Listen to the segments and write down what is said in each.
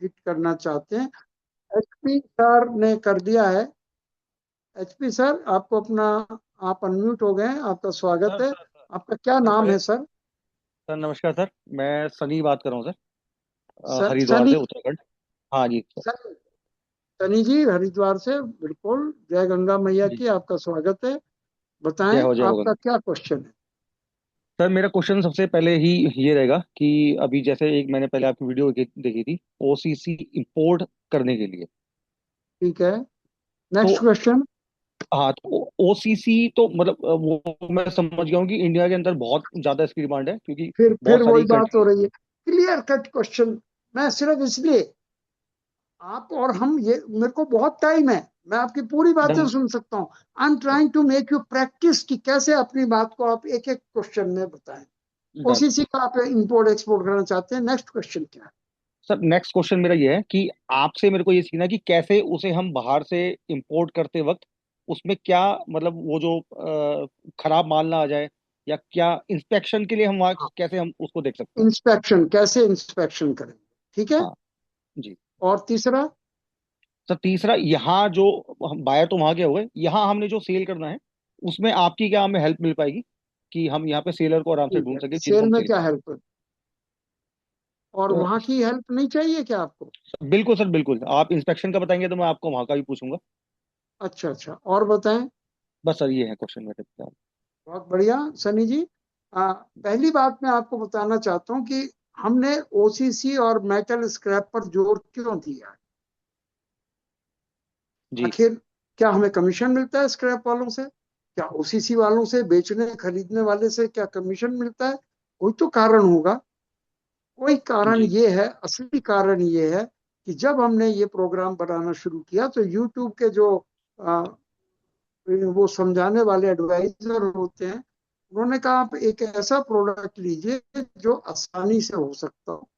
Hit करना चाहते हैं। एचपी सर ने कर दिया है। एचपी सर, आपको अपना, आप अनम्यूट हो गए हैं, आपका स्वागत सर है। सर सर आपका क्या सर नाम मैं है सर? सर नमस्कार सर। मैं सनी बात कर रहा हूँ सर। हरिद्वार सनी। से, उत्तराखंड। हाँ जी सर। सनी, सनी जी हरिद्वार से, बिल्कुल। जय गंगा मैया जी। की, आपका स्वागत है। बताएं, जय हो आपका गंगा। क्या क्वेश्चन है? सर मेरा क्वेश्चन सबसे पहले ही ये रहेगा कि अभी जैसे एक मैंने पहले आपकी वीडियो देखी थी ओसीसी इंपोर्ट करने के लिए। ठीक है, तो नेक्स्ट क्वेश्चन। हाँ, तो ओसीसी तो मतलब वो मैं समझ गया हूँ कि इंडिया के अंदर बहुत ज्यादा इसकी डिमांड है, क्योंकि फिर बहुत वही सारी बात हो कंट्री। रही है। Clear cut question. मैं सिर्फ इसलिए, आप और हम, ये मेरे को बहुत टाइम है, मैं आपकी पूरी बातें डन। सुन सकता हूँ। I am trying to make you practise कि कैसे अपनी बात को आप एक एक क्वेश्चन में बताएं। डन। ओसीसी का आप इंपोर्ट एक्सपोर्ट करना चाहते हैं, नेक्स्ट क्वेश्चन क्या है? सर नेक्स्ट क्वेश्चन मेरा ये है कि आपसे मेरे को ये सीखना है कि कैसे उसे हम बाहर से इंपोर्ट करते वक्त उसमें क्या, मतलब वो जो खराब माल ना आ जाए, या क्या इंस्पेक्शन के लिए हम वहाँ हाँ, कैसे हम उसको देख सकते हैं। इंस्पेक्शन, कैसे इंस्पेक्शन करेंगे, ठीक है। हाँ जी। और तीसरा? सर तीसरा, यहाँ जो हम बायर तो वहां के हो गए, यहाँ हमने जो सेल करना है उसमें आपकी क्या हमें हेल्प मिल पाएगी कि हम यहाँ पे सेलर को आराम से ठीक ढूंढ है, सके जिनको सेल हम में सेल क्या करें। हेल्प? और तो वहां की हेल्प नहीं चाहिए क्या आपको? बिल्कुल सर, बिल्कुल। आप इंस्पेक्शन का बताएंगे तो मैं आपको वहां का भी पूछूंगा। अच्छा अच्छा, और बताएं। बस सर ये है क्वेश्चन मेरे। बहुत बढ़िया सनी जी। पहली बात मैं आपको बताना चाहता हूँ कि हमने ओसीसी और मेटल स्क्रैप पर जोर क्यों दिया है। जी। आखिर क्या हमें कमीशन मिलता है स्क्रैप वालों से? क्या ओसीसी वालों से, बेचने खरीदने वाले से क्या कमीशन मिलता है? कोई तो कारण होगा। कोई कारण जी। ये है, असली कारण ये है कि जब हमने ये प्रोग्राम बनाना शुरू किया तो यूट्यूब के जो आ, वो समझाने वाले एडवाइजर होते हैं, उन्होंने कहा आप एक ऐसा प्रोडक्ट लीजिए जो आसानी से हो सकता हो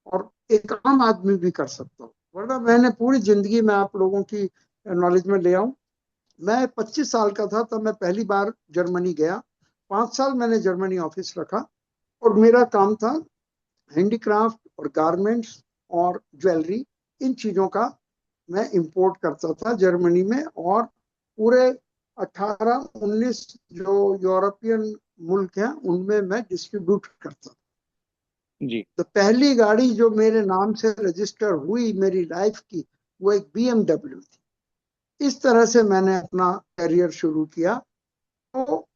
और एक आम आदमी भी कर सकता हो। वरना मैंने पूरी जिंदगी में आप लोगों की नॉलेज में ले आऊं, मैं 25 साल का था तब मैं पहली बार जर्मनी गया। 5 साल मैंने जर्मनी ऑफिस रखा और मेरा काम था हैंडीक्राफ्ट और गारमेंट्स और ज्वेलरी, इन चीजों का मैं इंपोर्ट करता था जर्मनी में। और पूरे 18-19 जो यूरोपियन मुल्क हैं उनमें मैं डिस्ट्रीब्यूट करता था। जी। तो पहली गाड़ी जो मेरे नाम से रजिस्टर हुई मेरी लाइफ की, वो एक बीएमडब्ल्यू थी। इस तरह से मैंने अपना करियर शुरू किया। तो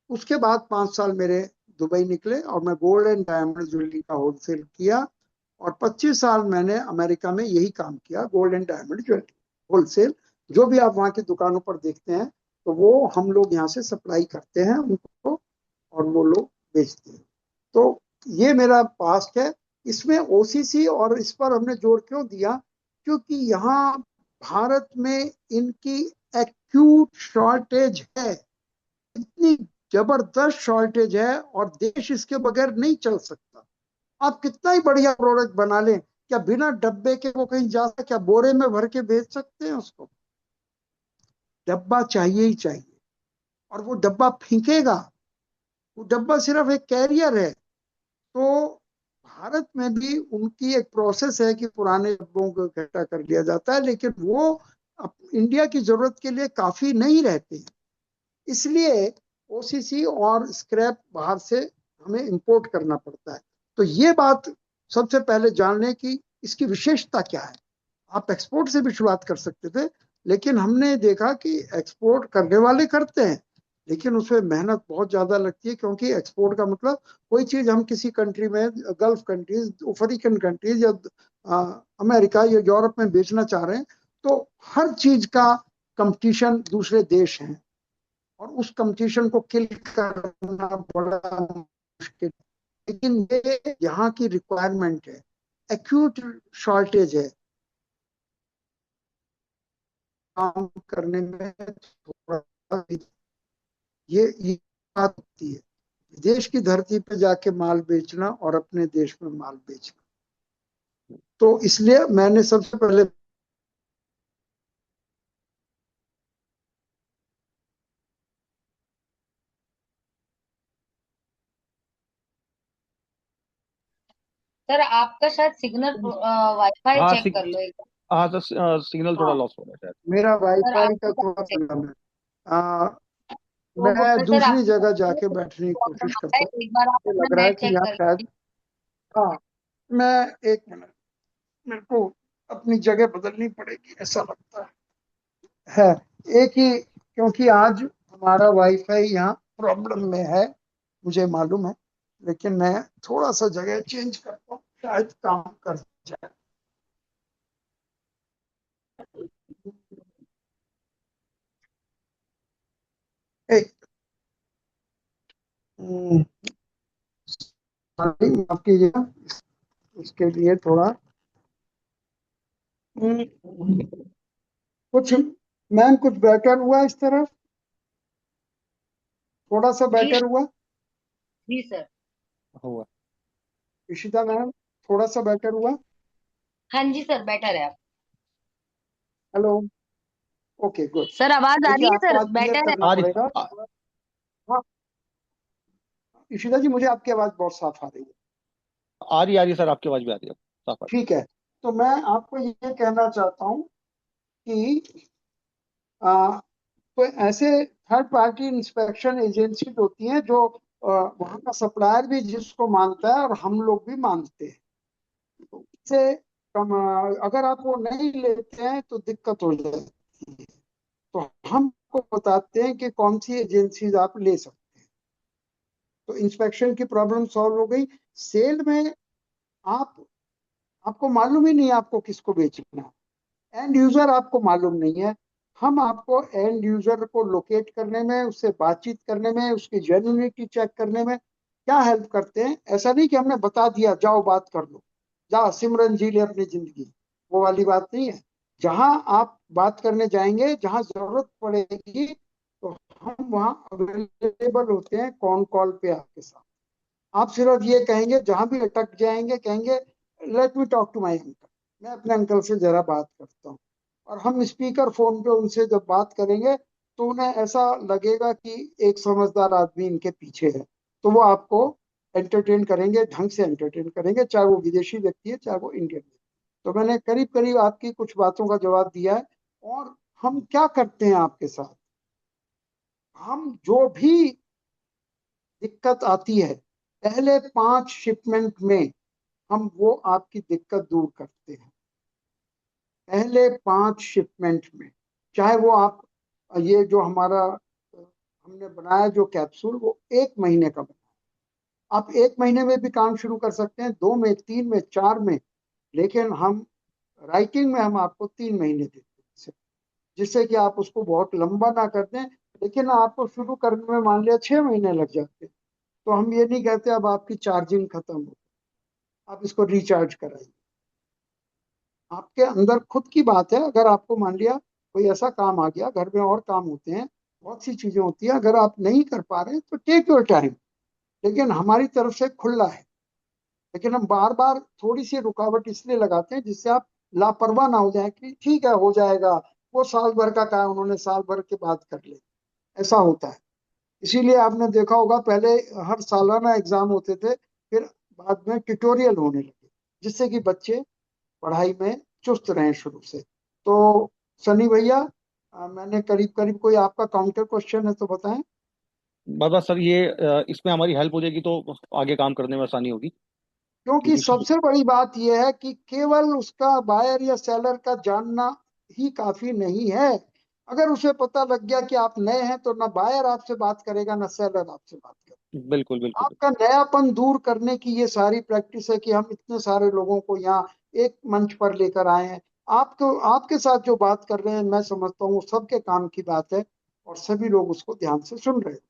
उसके बाद 5 साल मेरे दुबई निकले और मैं गोल्ड एंड डायमंड ज्वेलरी का होलसेल किया। और 25 साल मैंने अमेरिका में यही काम किया, gold and diamond jewellery wholesale. जो भी आप वहाँ की दुकानों पर देखते हैं, तो वो हम लोग यहाँ से सप्लाई करते हैं उनको और वो लोग बेचते हैं। तो ये मेरा पास्ट है। इसमें ओसीसी और इस पर हमने जोर क्यों दिया? क्योंकि यहाँ भारत में इनकी एक्यूट शॉर्टेज है। इतनी जबरदस्त शॉर्टेज है और देश इसके बगैर नहीं चल सकता। आप कितना ही बढ़िया प्रोडक्ट बना लें, क्या बिना डब्बे के वो कहीं जा सकता? क्या बोरे में भर के बेच सकते हैं उसको? डब्बा चाहिए ही चाहिए। और वो डब्बा फेंकेगा? वो डब्बा सिर्फ एक कैरियर है। तो भारत में भी उनकी एक प्रोसेस है कि पुराने डब्बों को इकट्ठा कर लिया जाता है, लेकिन वो इंडिया की जरूरत के लिए काफी नहीं रहते हैं। इसलिए ओसीसी और स्क्रैप बाहर से हमें इंपोर्ट करना पड़ता है। तो ये बात सबसे पहले जान लें कि इसकी विशेषता क्या है। आप एक्सपोर्ट से भी शुरुआत कर सकते थे, लेकिन हमने देखा कि एक्सपोर्ट करने वाले करते हैं, लेकिन उसमें मेहनत बहुत ज्यादा लगती है। क्योंकि एक्सपोर्ट का मतलब, कोई चीज हम किसी कंट्री में, गल्फ कंट्रीज, अफ्रीकन कंट्रीज या अमेरिका या यूरोप में बेचना चाह रहे हैं, तो हर चीज का कंपटीशन दूसरे देश हैं और उस कंपटीशन को किल करना बड़ा मुश्किल। लेकिन ये यहाँ की रिक्वायरमेंट है, एक्यूट शॉर्टेज है, काम करने में थोड़ा, ये बात होती है। देश की धरती पे जाके माल बेचना और अपने देश में माल बेचना। तो इसलिए मैंने सबसे पहले, सर आपका शायद सिग्नल, वाईफाई हाँ चेक कर लो एक बार। हाँ सर, सिग्नल थोड़ा हाँ, लॉस हो रहा है शायद। मेरा सर वाईफाई का आपके थोड़ा पास चेक, प्रॉब्लम है। आ, वो बोल मैं रहे सर दूसरी आपके जगह पास जाके बैठने की प्रॉब्लम कोशिश आ रहा करता हूँ। है, एक बार आप मुझे अपना लग रहा है नेट कि चेक यहाँ कर शायद, लीजिए। हाँ, मैं, एक मिनट, मेरे को अपनी जगह बदलनी पड़ेगी ऐसा लगता है। एक ही, क्योंकि आज हमारा वाईफाई यहाँ प्रॉब्लम में है, मुझे मालूम है, लेकिन मैं थोड़ा सा जगह चेंज करता हूँ, शायद काम कर जाए। एक, माफ कीजिएगा, इसके लिए थोड़ा, हम्म, कुछ, मैम कुछ बेटर हुआ इस तरफ, थोड़ा सा जी बेटर हुआ। जी सर। हुआ। इशिता मैम, थोड़ा सा बेटर हुआ। हाँ जी सर, बेटर है आप। Hello, okay good. सर आवाज आ देखिए, रही है आपको सर, आज क्लियर बेटर है। करना आ रही पड़ेगा। आ, हाँ, इशिता जी, मुझे आपकी आवाज बहुत साफ आ रही है। आ रही सर, आपकी आवाज भी आ रही है, साफ आ रही ठीक है, तो मैं आपको ये कहना चाहता हूँ कि आ, तो ऐसे थर्ड पार्टी इंस्पेक्शन एजेंसी होती हैं जो वहाँ का सप्लायर भी जिसको मानता है और हम लोग भी मानते हैं। तो इससे अगर आप वो नहीं लेते हैं तो दिक्कत हो जाती है। तो हमको बताते हैं कि कौन सी एजेंसीज आप ले सकते हैं। तो इंस्पेक्शन की प्रॉब्लम सॉल्व हो गई। सेल में आप, आपको मालूम ही नहीं है आपको किसको बेचना है, एंड यूजर आपको मालूम नहीं है। हम आपको एंड यूजर को लोकेट करने में, उससे बातचीत करने में, उसकी जेन्युइनिटी चेक करने में क्या हेल्प करते हैं। ऐसा नहीं कि हमने बता दिया जाओ बात कर लो, जा सिमरन जी ले अपनी जिंदगी, वो वाली बात नहीं है। जहां आप बात करने जाएंगे, जहां जरूरत पड़ेगी, तो हम वहां अवेलेबल होते हैं कॉन कॉल पे आपके साथ। आप सिर्फ ये कहेंगे, जहां भी अटक जाएंगे कहेंगे let me talk to my uncle, मैं अपने अंकल से जरा बात करता हूँ। और हम स्पीकर फोन पे उनसे जब बात करेंगे तो उन्हें ऐसा लगेगा कि एक समझदार आदमी इनके पीछे है। तो वो आपको एंटरटेन करेंगे, ढंग से एंटरटेन करेंगे, चाहे वो विदेशी व्यक्ति है चाहे वो इंडियन है। तो मैंने करीब करीब आपकी कुछ बातों का जवाब दिया है। और हम क्या करते हैं आपके साथ, हम जो भी दिक्कत आती है, पहले 5 शिपमेंट में हम वो आपकी दिक्कत दूर करते हैं। पहले 5 शिपमेंट में, चाहे वो आप, ये जो हमारा हमने बनाया जो कैप्सूल, वो 1 महीने का बना। आप 1 महीने में भी काम शुरू कर सकते हैं, 2 में, 3 में, 4 में, लेकिन हम राइटिंग में हम आपको 3 महीने देते हैं, जिससे कि आप उसको बहुत लंबा ना कर दें। लेकिन आपको शुरू करने में मान लिया 6 महीने लग जाते हैं, तो हम ये नहीं कहते अब आपकी चार्जिंग खत्म हो, आप इसको रिचार्ज कराइए। आपके अंदर खुद की बात है। अगर आपको मान लिया कोई ऐसा काम आ गया, घर में और काम होते हैं, बहुत सी चीजें होती हैं, अगर आप नहीं कर पा रहे हैं तो टेक योर टाइम, लेकिन हमारी तरफ से खुला है। लेकिन हम बार बार थोड़ी सी रुकावट इसलिए लगाते हैं जिससे आप लापरवाह ना हो जाए कि ठीक है हो जाएगा, वो साल भर का काम उन्होंने साल भर के बाद कर ले, ऐसा होता है। इसीलिए आपने देखा होगा पहले हर सालाना एग्जाम होते थे, फिर बाद में ट्यूटोरियल होने लगे, जिससे कि बच्चे पढ़ाई में चुस्त रहें शुरू से। तो सनी भैया, मैंने करीब करीब, कोई आपका काउंटर क्वेश्चन है तो बताएं। बस सर, ये इसमें हमारी हेल्प हो जाएगी तो आगे काम करने में आसानी होगी। क्योंकि क्योंकि सबसे बड़ी बात यह है कि केवल उसका बायर या सेलर का जानना ही काफी नहीं है। अगर उसे पता लग गया कि आप नए हैं, तो ना बायर आपसे बात करेगा ना सेलर आपसे बात करेगा। बिल्कुल बिल्कुल आपका नयापन दूर करने की ये सारी प्रैक्टिस है कि हम इतने सारे लोगों को यहाँ एक मंच पर लेकर आए हैं। आपको, आपके साथ जो बात कर रहे हैं, मैं समझता हूँ वो सबके काम की बात है, और सभी लोग उसको ध्यान से सुन रहे हैं।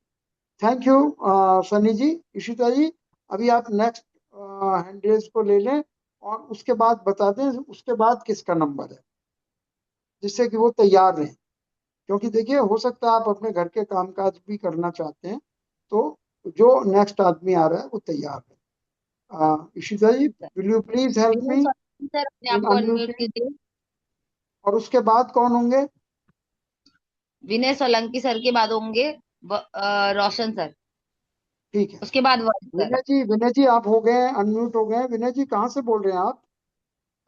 थैंक यू सनी जी। इशिता जी, अभी आप नेक्स्ट हैंडरेज को ले लें, और उसके बाद बता दें उसके बाद किसका नंबर है, जिससे कि वो तैयार रहें। क्योंकि देखिए, हो सकता है आप अपने घर के कामकाज भी करना चाहते हैं, तो जो नेक्स्ट आदमी आ रहा है वो तैयार है। Ishita ji, will you please help Vinay me Solanki sir, अपने आप इन को अनम्यूट अनम्यूटिंग। कीजिए। और उसके बाद कौन होंगे? विनय सोलंकी सर के बाद होंगे रोशन सर। ठीक है। उसके बाद वर्ड सर। विनय जी आप हो गए, अनम्यूट हो गए। विनय जी कहाँ से बोल रहे हैं आप?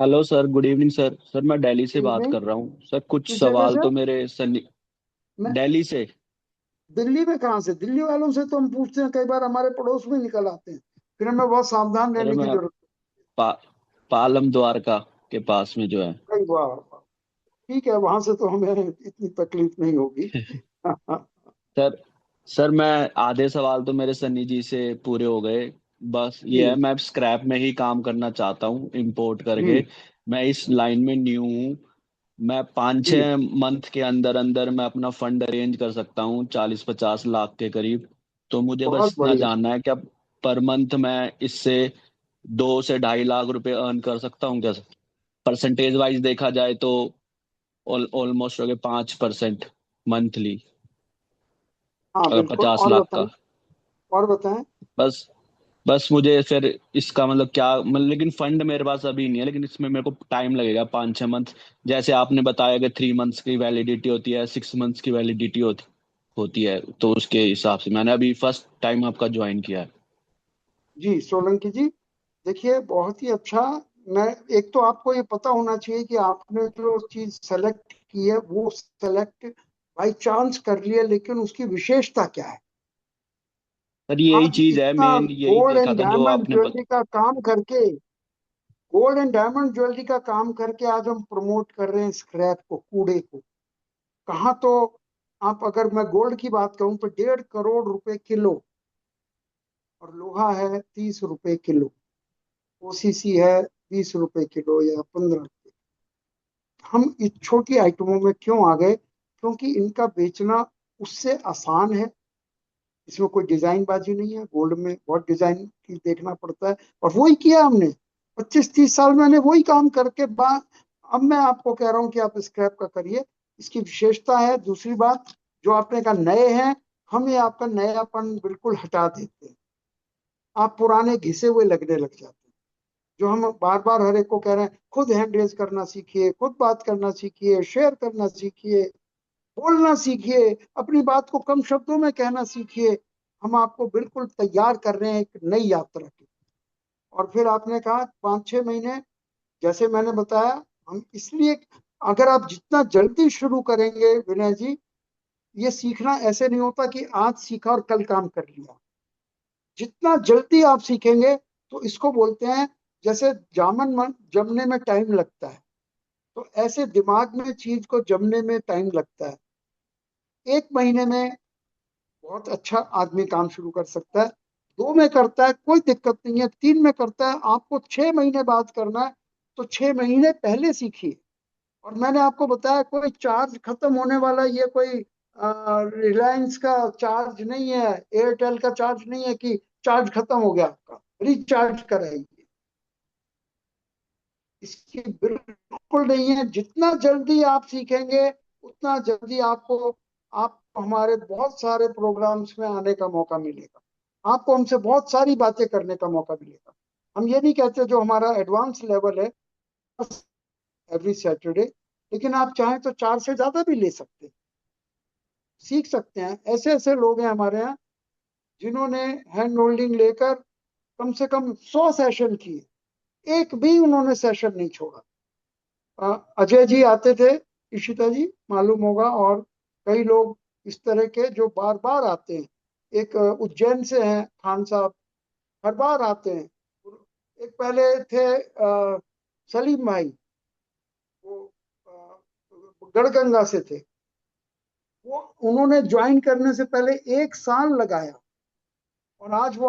Hello sir, good evening sir. Sir मैं दिल्ली से बात इवनिंग। कर रहा हूँ सर। कुछ किस जगह सवाल से? तो मेरे सन्नी मैं दिल्ली से। दिल्ली में कहाँ से? दिल्ली वालों से तो हम पूछते हैं, कई बार हमारे पड़ोस में निकल आते हैं, फिर हमें बहुत सावधान अरे रहने की मैं जरूरत पा, पालम द्वारका के पास में जो है। है। कई बार ठीक है, वहां से तो हमें इतनी तकलीफ नहीं होगी। सर सर मैं आधे सवाल तो मेरे सन्नी जी से पूरे हो गए। बस ये है, जी मैं स्क्रैप में ही काम करना चाहता हूँ इंपोर्ट करके। जी मैं इस लाइन में न्यू हूँ। मैं पाँच जी। छः मंथ के अंदर अंदर मैं अपना फंड अरेंज कर सकता हूँ, 40-50 लाख के करीब। तो मुझे बस बहुत इतना बढ़िया। जानना है कि अब पर मंथ मैं इससे 2 से 2.5 लाख रुपए अर्न कर सकता हूँ क्या? परसेंटेज वाइज देखा जाए तो ऑलमोस्ट हो गए 5% मंथली, हाँ अगर बिल्कुल। 50 लाख का। और बताएं। बस बस मुझे फिर इसका मतलब क्या मतलब, लेकिन फंड मेरे पास अभी नहीं है, लेकिन इसमें मेरे को टाइम लगेगा 5-6 मंथ। जैसे आपने बताया कि 3 मंथ्स की वैलिडिटी होती है, 6 मंथ्स की वैलिडिटी होती होती है, तो उसके हिसाब से मैंने अभी फर्स्ट टाइम आपका ज्वाइन किया है। जी सोलंकी जी, देखिए बहुत ही अच्छा। मैं, एक तो आपको ये पता होना चाहिए कि आपने जो चीज सेलेक्ट की है वो सेलेक्ट बाई चांस कर लिया, लेकिन उसकी विशेषता क्या है? सर यही आज चीज है, इतना मेन यही गोल्ड देखा एंड था जो डायमंड आपने ज्वेलरी का काम करके, गोल्ड एंड डायमंड ज्वेलरी का काम करके आज हम प्रमोट कर रहे हैं स्क्रैप को, कूड़े को। कहाँ तो आप, अगर मैं गोल्ड की बात करूं तो 1.5 करोड़ रुपए किलो, और लोहा है 30 रुपए किलो, ओसीसी है 20 रुपए किलो या 15 रुपए। हम इस छोटी आइटमों में क्यों आ गए? क्योंकि इनका बेचना उससे आसान है। इसमें कोई डिजाइन बाजी नहीं है। गोल्ड में बहुत डिजाइन की देखना पड़ता है, और वही किया हमने 25-30 साल। मैंने वही काम करके अब मैं आपको कह रहा हूँ कि आप स्क्रैप का करिए। इसकी विशेषता है। दूसरी बात, जो आपने कहा नए हैं, हम ये आपका नयापन बिल्कुल हटा देते हैं। आप पुराने घिसे हुए लगने लग जाते हैं। जो हम बार बार हर एक को कह रहे हैं, खुद हैंड रेज करना सीखिए, खुद बात करना सीखिए, शेयर करना सीखिए, बोलना सीखिए, अपनी बात को कम शब्दों में कहना सीखिए। हम आपको बिल्कुल तैयार कर रहे हैं एक नई यात्रा की। और फिर आपने कहा 5-6 महीने, जैसे मैंने बताया, हम इसलिए, अगर आप जितना जल्दी शुरू करेंगे विनय जी, ये सीखना ऐसे नहीं होता कि आज सीखा और कल काम कर लिया। जितना जल्दी आप सीखेंगे, तो इसको बोलते हैं, जैसे जमने में टाइम लगता है, तो ऐसे दिमाग में चीज को जमने में टाइम लगता है। 1 महीने में बहुत अच्छा आदमी काम शुरू कर सकता है। 2 में करता है कोई दिक्कत नहीं है, 3 में करता है, आपको 6 महीने बाद करना है, तो 6 महीने पहले सीखिए। और मैंने आपको बताया, कोई चार्ज खत्म होने वाला, ये कोई रिलायंस का चार्ज नहीं है, एयरटेल का चार्ज नहीं है कि चार्ज खत्म हो गया आपका, रिचार्ज कराइए। इसकी बिल्कुल नहीं है। जितना जल्दी आप सीखेंगे, उतना जल्दी आप हमारे बहुत सारे प्रोग्राम्स में आने का मौका मिलेगा। आपको हमसे बहुत सारी बातें करने का मौका मिलेगा। हम ये नहीं कहते, जो हमारा एडवांस लेवल है एवरी सैटरडे, लेकिन आप चाहें तो 4 से ज्यादा भी ले सकते हैं, सीख सकते हैं। ऐसे ऐसे लोग हैं हमारे यहाँ जिन्होंने हैंड होल्डिंग लेकर कम से कम 100 सेशन किए, एक भी उन्होंने सेशन नहीं छोड़ा। अजय जी आते थे, इशिता जी मालूम होगा, और कई लोग इस तरह के जो बार बार आते हैं। एक उज्जैन से हैं खान साहब, हर बार आते हैं। एक पहले थे सलीम भाई, वो गढ़गंगा से थे। वो, उन्होंने ज्वाइन करने से पहले 1 साल लगाया, और आज वो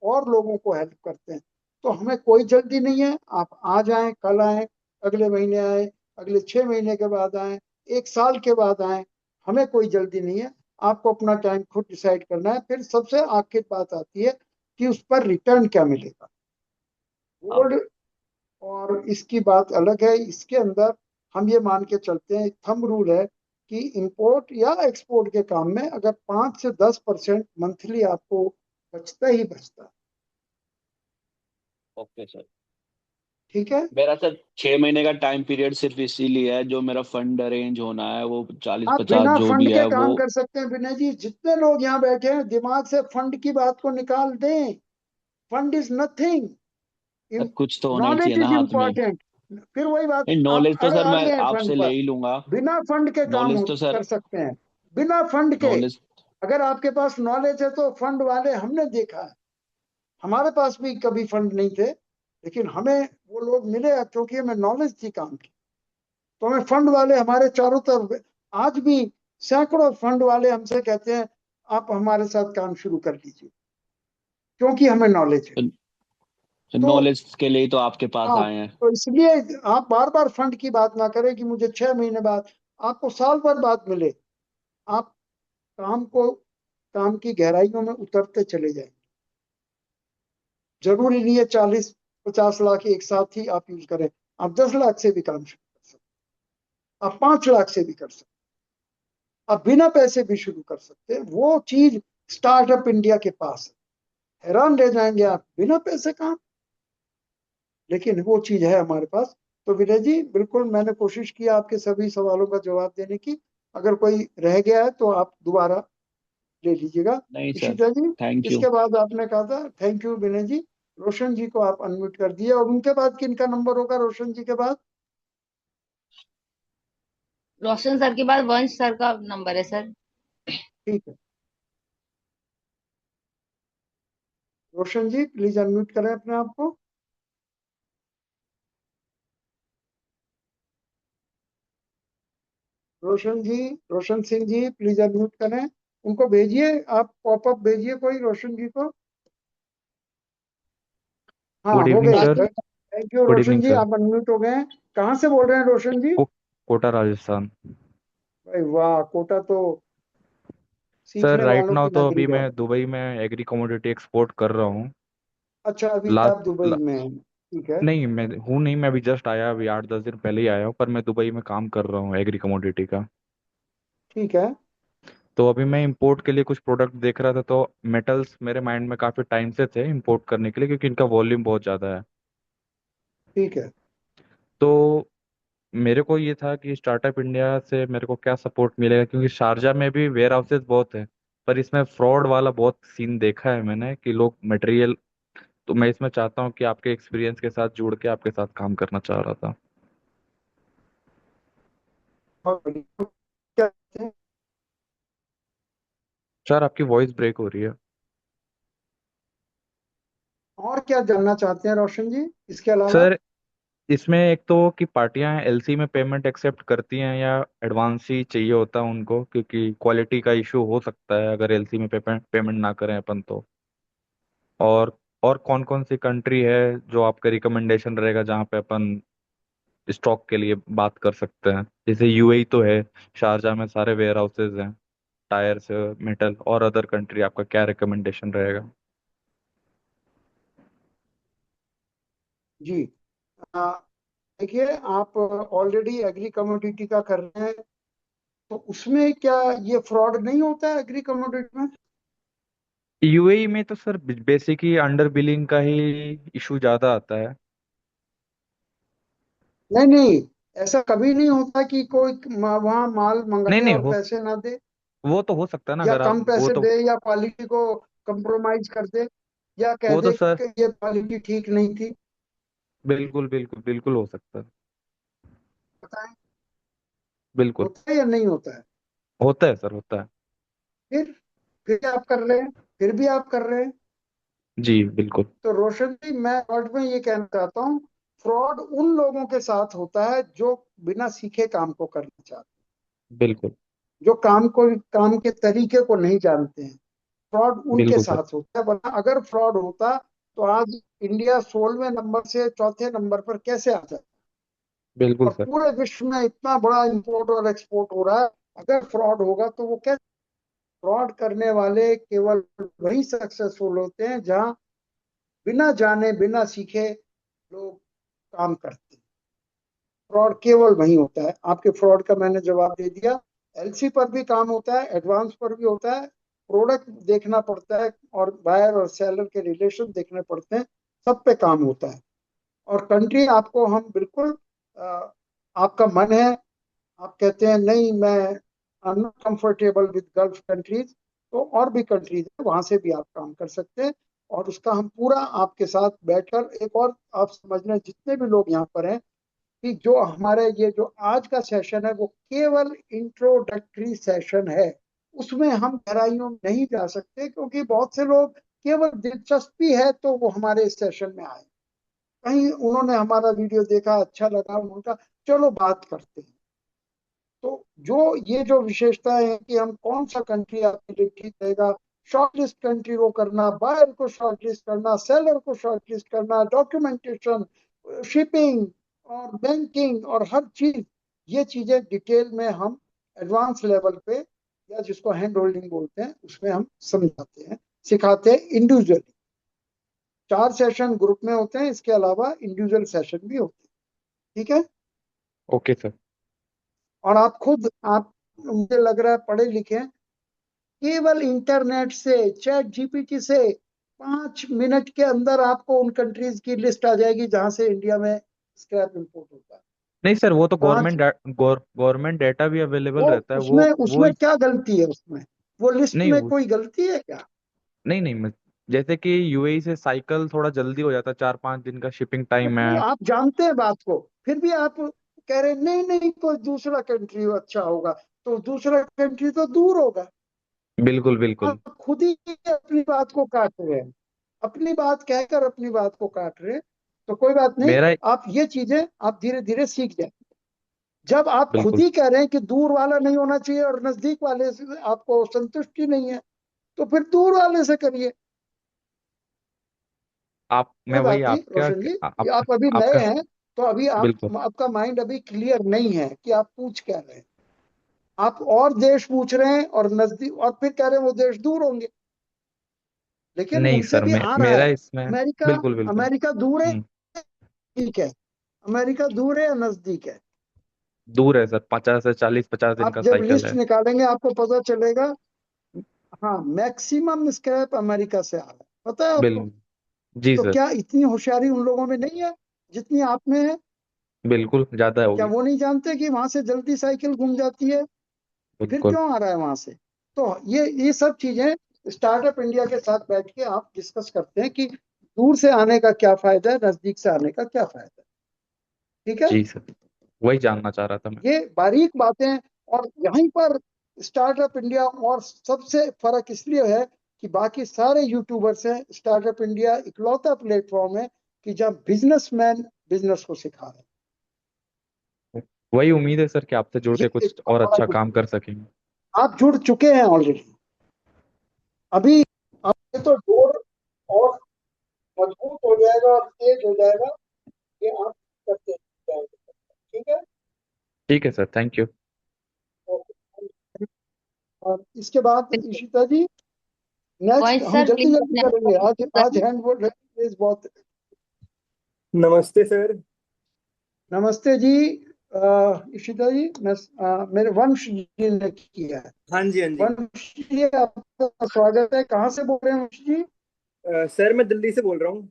और लोगों को हेल्प करते हैं। तो हमें कोई जल्दी नहीं है। आप आज आए, कल आए, अगले महीने आए, अगले 6 महीने के बाद आए, 1 साल के बाद आए, हमें कोई जल्दी नहीं है। आपको अपना टाइम खुद डिसाइड करना है। फिर सबसे आखिर बात आती है कि उस पर रिटर्न क्या मिलेगा। हाँ। गोल्ड और इसकी बात अलग है। इसके अंदर हम ये मान के चलते हैं, थंब रूल है कि इंपोर्ट या एक्सपोर्ट के काम में अगर 5 से 10% मंथली आपको बचता ही बचता है। Okay sir. ठीक है। मेरा सर 6 महीने का टाइम पीरियड सिर्फ इसीलिए है, जो मेरा फंड अरेंज होना है वो 40-50 बिना जो फंड भी के है वो। काम कर सकते हैं विनय जी। जितने लोग यहाँ बैठे हैं दिमाग से फंड की बात को निकाल दें। Fund is nothing. सर कुछ तो होना ही चाहिए नॉलेज ना इज हाथ में। इम्पोर्टेंट। फिर वही बात, नहीं, आप नॉलेज तो अड़ सर अड़ मैं गए हैं फंड आपसे ले पर। ही लूंगा। बिना फंड के काम नॉलेज तो कर सर, सकते हैं। बिना फंड के। नॉलेज। अगर आपके पास नॉलेज है तो फंड वाले हमने देखा है। हमारे पास भी कभी फंड नहीं थे, लेकिन हमें वो लोग मिले क्योंकि हमें नॉलेज थी काम की। तो हमें फंड वाले हमारे चारों तरफ। आज भी सैकड़ों फंड वाले हमसे कहते हैं आप हमारे साथ काम शुरू कर लीजिए, क्योंकि हमें नॉलेज है। तो नॉलेज के लिए ही तो आपके पास हाँ, आए हैं। तो इसलिए आप बार बार फंड की बात ना करें कि मुझे 6 महीने बाद। आपको साल भर बाद मिले। आप काम को, काम की गहराइयों में उतरते चले जाएं। जरूरी नहीं है 40-50 लाख एक साथ ही आप यूज करें। आप 10 लाख से भी काम शुरू कर सकते हैं। आप 5 लाख से भी कर सकते हैं। आप बिना पैसे भी शुरू कर सकते हैं। वो चीज स्टार्टअप इंडिया के पास है। हैरान रह जाएंगे आप, बिना पैसे काम। लेकिन वो चीज है हमारे पास। तो विनय जी बिल्कुल मैंने कोशिश की आपके सभी सवालों का जवाब देने की। अगर कोई रह गया है तो आप दोबारा ले लीजिएगा। नहीं sir, Ishita ji, thank you. इसके बाद आपने कहा था थैंक यू विनय जी। रोशन जी को आप अनम्यूट कर दिए, और उनके बाद किनका नंबर होगा रोशन जी के बाद? रोशन सर के बाद वंश सर का नंबर है सर। ठीक है, रोशन जी प्लीज अनम्यूट करें अपने आप को। रोशन जी, रोशन सिंह जी प्लीज अनम्यूट करें। उनको भेजिए, आप पॉपअप भेजिए कोई रोशन जी को। हाँ गुड हो इवनिंग गए। Sir. Thank you good Roshan evening ji, sir. आप अनम्यूट हो गए हैं। कहाँ से बोल रहे हैं रोशन जी? कोटा राजस्थान। भाई वाह, कोटा तो सर सीखने राइट वालों नाउ की तो नगरी अभी है। मैं दुबई में एग्री कमोडिटी एक्सपोर्ट कर रहा हूँ। अच्छा, अभी आप लास्ट दुबई में हैं। ठीक है। नहीं, मैं हूँ नहीं, मैं अभी जस्ट आया, अभी 8-10 दिन पहले ही आया हूँ, पर मैं दुबई में काम कर रहा हूँ एग्री कमोडिटी का। ठीक है। तो अभी मैं इंपोर्ट के लिए कुछ प्रोडक्ट देख रहा था, तो मेटल्स मेरे माइंड में काफ़ी टाइम से थे इंपोर्ट करने के लिए, क्योंकि इनका वॉल्यूम बहुत ज़्यादा है। ठीक है। तो मेरे को ये था कि स्टार्टअप इंडिया से मेरे को क्या सपोर्ट मिलेगा, क्योंकि शारजा में भी वेयर हाउसेज बहुत है, पर इसमें फ्रॉड वाला बहुत सीन देखा है मैंने कि लोग मटेरियल। तो मैं इसमें चाहता हूँ कि आपके एक्सपीरियंस के साथ जुड़ के आपके साथ काम करना चाह रहा था। बहुत बढ़िया। क्या कहते हैं? सर आपकी वॉइस ब्रेक हो रही है। और क्या जानना चाहते हैं रोशन जी इसके अलावा? सर इसमें एक तो कि पार्टियां एलसी में पेमेंट एक्सेप्ट करती हैं या एडवांस ही चाहिए होता है उनको, क्योंकि क्वालिटी का इशू हो सकता है अगर एलसी में पेमेंट पेमेंट ना करें अपन तो। और कौन कौन सी कंट्री है जो आपका रिकमेंडेशन रहेगा जहाँ पे अपन स्टॉक के लिए बात कर सकते हैं? जैसे यूएई तो है, शारजा में सारे वेयर हाउसेज हैं, टायर्स, मेटल, और अदर कंट्री आपका क्या रिकमेंडेशन रहेगा? जी, आ, देखिए, आप ऑलरेडी एग्री कमोडिटी का कर रहे हैं, तो उसमें क्या ये फ्रॉड नहीं होता है एग्री कमोडिटी में? यूएई में तो सर बेसिक ही अंडर बिलिंग का ही इशू ज्यादा आता है। नहीं नहीं, ऐसा कभी नहीं होता कि कोई वहां माल नहीं मंगाए नहीं, और हो पैसे ना दे, वो तो हो सकता है ना, या अगर आप कम वो पैसे तो दे, या क्वालिटी को कंप्रोमाइज कर दे, या कह वो तो दे सर कि ये क्वालिटी ठीक नहीं थी। बिल्कुल बिल्कुल बिल्कुल हो सकता है। बताएं, बिल्कुल होता है या नहीं होता है? होता है सर, होता है। फिर फिर आप कर रहे हैं, फिर भी आप कर रहे हैं। जी बिल्कुल। तो रोशन जी, मैं शॉर्ट में ये कहना चाहता हूँ, फ्रॉड उन लोगों के साथ होता है जो बिना सीखे काम को करना चाहते हैं, बिल्कुल जो काम के तरीके को नहीं जानते हैं। फ्रॉड उनके बिल्कुल सर। साथ होता है, वरना अगर फ्रॉड होता तो आज इंडिया 16वें नंबर से चौथे नंबर पर कैसे आ जाता? बिल्कुल और सर। पूरे विश्व में इतना बड़ा इंपोर्ट और एक्सपोर्ट हो रहा है। अगर फ्रॉड होगा तो वो कैसे? फ्रॉड करने वाले केवल वही सक्सेसफुल होते हैं जहां बिना जाने बिना सीखे लोग काम करते हैं। फ्रॉड केवल वही होता है। आपके फ्रॉड का मैंने जवाब दे दिया। एलसी पर भी काम होता है, एडवांस पर भी होता है। प्रोडक्ट देखना पड़ता है, और बायर और सेलर के रिलेशन देखने पड़ते हैं। सब पे काम होता है। और कंट्री आपको हम बिल्कुल आपका मन है, आप कहते हैं नहीं मैं I am not comfortable with gulf countries, तो और भी कंट्रीज है वहां से भी आप काम कर सकते हैं। और उसका हम पूरा आपके साथ बैठकर एक और आप समझ लें जितने भी लोग यहाँ पर हैं कि जो हमारे ये जो आज का सेशन है वो केवल इंट्रोडक्टरी सेशन है, उसमें हम गहराइयों में नहीं जा सकते क्योंकि बहुत से लोग केवल दिलचस्पी है तो वो हमारे इस सेशन में आए, कहीं उन्होंने हमारा वीडियो देखा अच्छा लगा उनका, चलो बात करते हैं। तो जो ये जो विशेषताएं हैं कि हम कौन सा कंट्री आपके लिए ठीक रहेगा, शॉर्टलिस्ट कंट्री को करना, बायर को शॉर्टलिस्ट करना, सेलर को शॉर्टलिस्ट करना, डॉक्यूमेंटेशन, शिपिंग और बैंकिंग और हर चीज, ये चीजें डिटेल में हम एडवांस लेवल पे या जिसको हैंड होल्डिंग बोलते हैं उसमें हम समझाते हैं, सिखाते हैं इंडिविजुअली। 4 सेशन ग्रुप में होते हैं, इसके अलावा इंडिविजुअल सेशन भी होते हैं। ठीक है। Okay sir. और आप खुद आप मुझे लग रहा है पढ़े लिखे हैं, केवल इंटरनेट से चैट जीपीटी से 5 मिनट के अंदर आपको उन कंट्रीज की लिस्ट आ जाएगी जहां से इंडिया में स्क्रैप इंपोर्ट होता है। नहीं सर, वो तो 5 गवर्नमेंट डाटा भी अवेलेबल वो रहता है उसमें वो उसमें क्या गलती है, उसमें वो लिस्ट नहीं में कोई गलती है क्या? नहीं नहीं जैसे कि यूएई से साइकिल थोड़ा जल्दी हो जाता है, 4-5 दिन का शिपिंग तो टाइम फिर है। आप जानते हैं बात को, फिर भी आप कह रहे हैं नहीं नहीं कोई दूसरा कंट्री अच्छा होगा, तो दूसरा कंट्री तो दूर होगा। बिल्कुल बिल्कुल। आप खुद ही अपनी बात को काट रहे हैं, अपनी बात कहकर अपनी बात को काट रहे हैं। तो कोई बात नहीं, मेरा आप ये चीजें आप धीरे धीरे सीख जाए। जब आप खुद बिल्कुल। ही कह रहे हैं कि दूर वाला नहीं होना चाहिए और नजदीक वाले से आपको संतुष्टि नहीं है, तो फिर दूर वाले से करिए। मैं कोई वही बात नहीं आपका रोशन जी, ये आपका आप अभी नए आपका हैं, तो अभी बिल्कुल आपका माइंड अभी क्लियर नहीं है कि आप पूछ क्या रहे हैं। आप और देश पूछ रहे हैं और नजदीक, और फिर कह रहे हैं वो देश दूर होंगे, लेकिन नहीं उनसे सर, भी आ रहा मेरा है। इसमें अमेरिका, बिल्कुल बिल्कुल। अमेरिका दूर है, हम्म। ठीक है, अमेरिका दूर है या नजदीक है? दूर है सर, 50 से 40-50 दिन आप का जब साइकिल लिस्ट है। निकालेंगे आपको पता चलेगा। हाँ, मैक्सिमम स्क्रैप अमेरिका से आ रहा है, पता है बिल आपको? जी तो सर। क्या इतनी होशियारी उन लोगों में नहीं है जितनी आप में है? बिल्कुल ज्यादा क्या होगी। वो नहीं जानते कि वहां से जल्दी साइकिल घूम जाती है? फिर बिल्कुल। क्यों आ रहा है वहां से? तो ये सब चीजें स्टार्टअप इंडिया के साथ बैठ के आप डिस्कस करते हैं कि दूर से आने का क्या फायदा है, नजदीक से आने का क्या फायदा है। ठीक है। जी सर, वही जानना चाह रहा था मैं। ये बारीक बातें, और यहीं पर स्टार्टअप इंडिया और सबसे फर्क इसलिए है कि बाकी सारे यूट्यूबर्स हैं, स्टार्टअप इंडिया इकलौता प्लेटफॉर्म है कि जब बिजनेसमैन बिजनेस को सिखा रहे हैं। वही उम्मीद है सर कि आपसे जुड़ ये के एक कुछ और बड़ा अच्छा काम गुड, कर सकेंगे। आप जुड़ चुके हैं ऑलरेडी। अभी अब ये तो डोर और मजबूत हो जाएगा और तेज हो जाएगा, ये आप करते जाएंगे। ठीक है। ठीक है सर, थैंक यू। ओके। और इसके बाद इशिता जी, नेक्स्ट वॉइस हम सर जल्दी प्लीज जल्दी अपने करेंगे, आज आज आप हैंड रेज बहुत। नमस्ते सर। नमस्ते जी। इशिता जी, मैं मेरे वंश जी ने किया है। हाँ जी, हाँ जी। वंश जी आपका स्वागत है, कहाँ से बोल रहे हैं वंश जी? सर मैं दिल्ली से बोल रहा हूँ।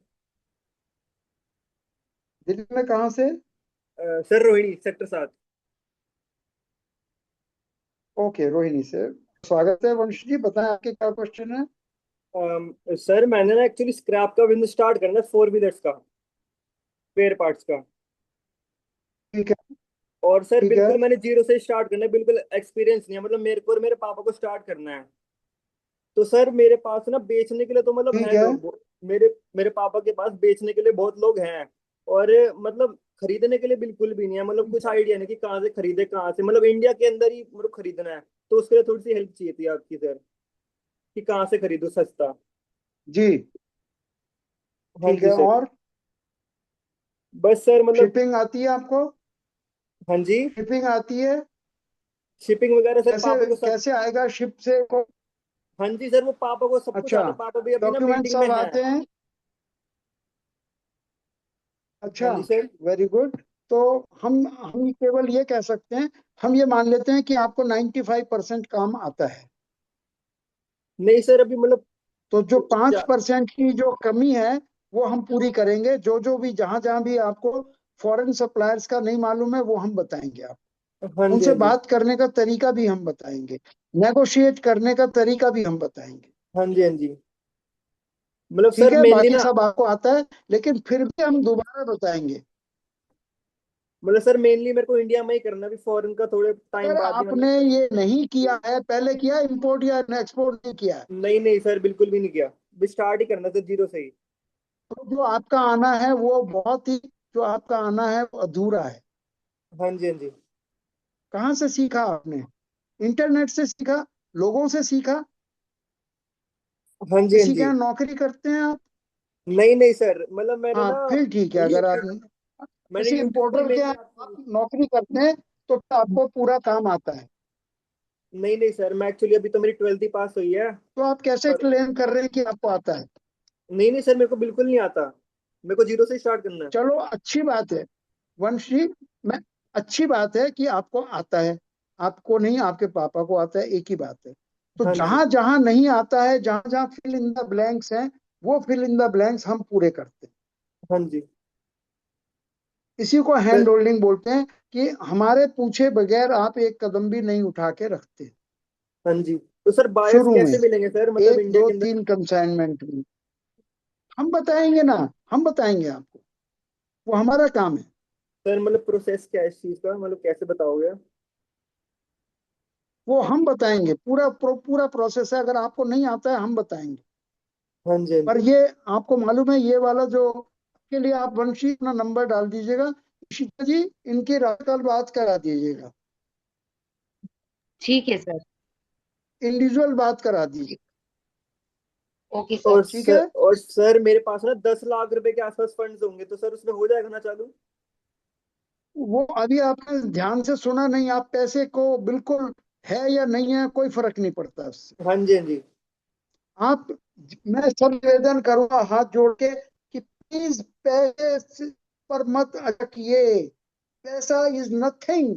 दिल्ली में कहाँ से? Sir Rohini sector 7। Okay, Rohini से। स्वागत है वंश जी, बताएं आपके क्या क्वेश्चन है? सर मैंने ना एक्चुअली स्क्रैप का बिजनेस स्टार्ट करना है, 4 व्हीलर्स का, स्पेयर पार्ट्स का। ठीक है। और सर ठीक है। बिल्कुल मैंने जीरो से स्टार्ट करना है, बिल्कुल एक्सपीरियंस नहीं है, मतलब मेरे को और मेरे पापा को स्टार्ट करना है। तो सर मेरे पास ना बेचने के लिए तो मतलब ठीक है है। लोग, मेरे मेरे पापा के पास बेचने के लिए बहुत लोग हैं। और मतलब खरीदने के लिए बिल्कुल भी नहीं है, मतलब कुछ आइडिया नहीं कि कहाँ से खरीदे, कहाँ से, मतलब इंडिया के अंदर ही मतलब खरीदना है। तो उसके लिए थोड़ी सी हेल्प चाहिए थी आपकी सर, कि कहाँ से खरीदूं सस्ता। जी। हाँ ठीक जी है। सर। और बस सर मतलब। शिपिंग आती है आपको? हाँ जी। शिपिंग आती है? शिपिंग वगैरह सर कैसे पापा को सब। कैसे आएगा शिप से को? हाँ जी सर, वो पापा को सब कुछ अच्छा, आता है, पापा भी अभी ना डॉक्यूमेंट मीटिंग में सब है। आते हैं? हाँ अच्छा, जी सर। Very good. तो हम केवल ये कह सकते हैं, हम ये मान लेते हैं कि आपको 95% काम आता है। नहीं सर, अभी मतलब तो जो जा- 5% की जो कमी है वो हम पूरी करेंगे। जो जो भी जहां जहां भी आपको फॉरेन सप्लायर्स का नहीं मालूम है वो हम बताएंगे आपको। हाँ जी, उनसे हाँ जी, बात करने का तरीका भी हम बताएंगे, नेगोशिएट करने का तरीका भी हम बताएंगे। हाँ जी, हाँ जी। मतलब ठीक सर है, मेनली बाकी ना, सब आपको आता है, लेकिन फिर भी हम दोबारा बताएंगे। मतलब सर मेनली मेरे को इंडिया में ही करना, अभी फॉरेन का थोड़े टाइम अगर बाद ही आपने मतलब। ये नहीं किया है, पहले किया इंपोर्ट या एक्सपोर्ट नहीं किया है, नहीं नहीं सर, बिल्कुल भी नहीं किया। भी स्टार्ट ही करना था जीरो से ही। तो जो आपका आना है वो बहुत ही, जो आपका आना है वो अधूरा है। हाँ जी, हाँ जी, कहाँ से सीखा आपने? इंटरनेट से सीखा, लोगों से सीखा, हाँ जी, हाँ किसी के जी। यहाँ नौकरी करते हैं आप? नहीं नहीं सर, मतलब मैंने हाँ ना फिर ठीक है। अगर आप यूट्यूब, मैंने किसी यूट्यूब से इंपोर्टर के मेनली यहाँ आप आपकी। नौकरी करते हैं तो फिर आपको पूरा काम आता है। नहीं नहीं सर, मैं एक्चुअली अभी तो मेरी 12th ही पास हुई है। तो आप कैसे और क्लेम कर रहे हैं कि आपको आता है? नहीं नहीं सर, मेरे को बिल्कुल नहीं आता। मेरे को जीरो से स्टार्ट करना है। चलो अच्छी बात है वंश जी, मैं अच्छी बात है कि आपको आता है। आपको नहीं, आपके पापा को आता है, एक ही बात है। तो हाँ जी, जहां जहां नहीं आता है, जहां जहां फिल इन द ब्लैंक्स हैं, वो फिल इन द ब्लैंक्स हम पूरे करते हैं। हाँ जी इसी को हैंड सर। होल्डिंग बोलते हैं, कि हमारे पूछे बगैर आप एक कदम भी नहीं उठा के रखते। हाँ जी, तो सर बायर्स शुरू में कैसे मिलेंगे सर, मतलब एक इंडिया दो के अंदर। तीन कंसाइनमेंट में हम बताएंगे ना, हम बताएंगे आपको, वो हमारा काम है। सर मतलब प्रोसेस क्या है इस चीज का, मतलब कैसे बताओगे। वो हम बताएंगे, पूरा प्रोसेस है। अगर आपको नहीं आता है हम बताएंगे। हाँ जी, हाँ पर जी, ये आपको मालूम है, ये वाला जो के लिए आप वंशी अपना नंबर डाल दीजिएगा, इशिता जी इनकी रात कल बात करा दीजिएगा, ठीक है सर। इंडिविजुअल बात करा दीजिए। ओके और सर। ठीक है, और सर मेरे पास ना 10 लाख रुपए के आसपास फंड्स होंगे, तो सर उसमें हो जाएगा ना चालू। वो अभी आपने ध्यान से सुना नहीं। आप पैसे को बिल्कुल, है या नहीं है कोई फर्क नहीं पड़ता उससे। हाँ जी, हाँ जी, आप, मैं सब निवेदन करूंगा हाथ जोड़ के कि प्लीज पैसे पर मत अटकिए। पैसा इज नथिंग।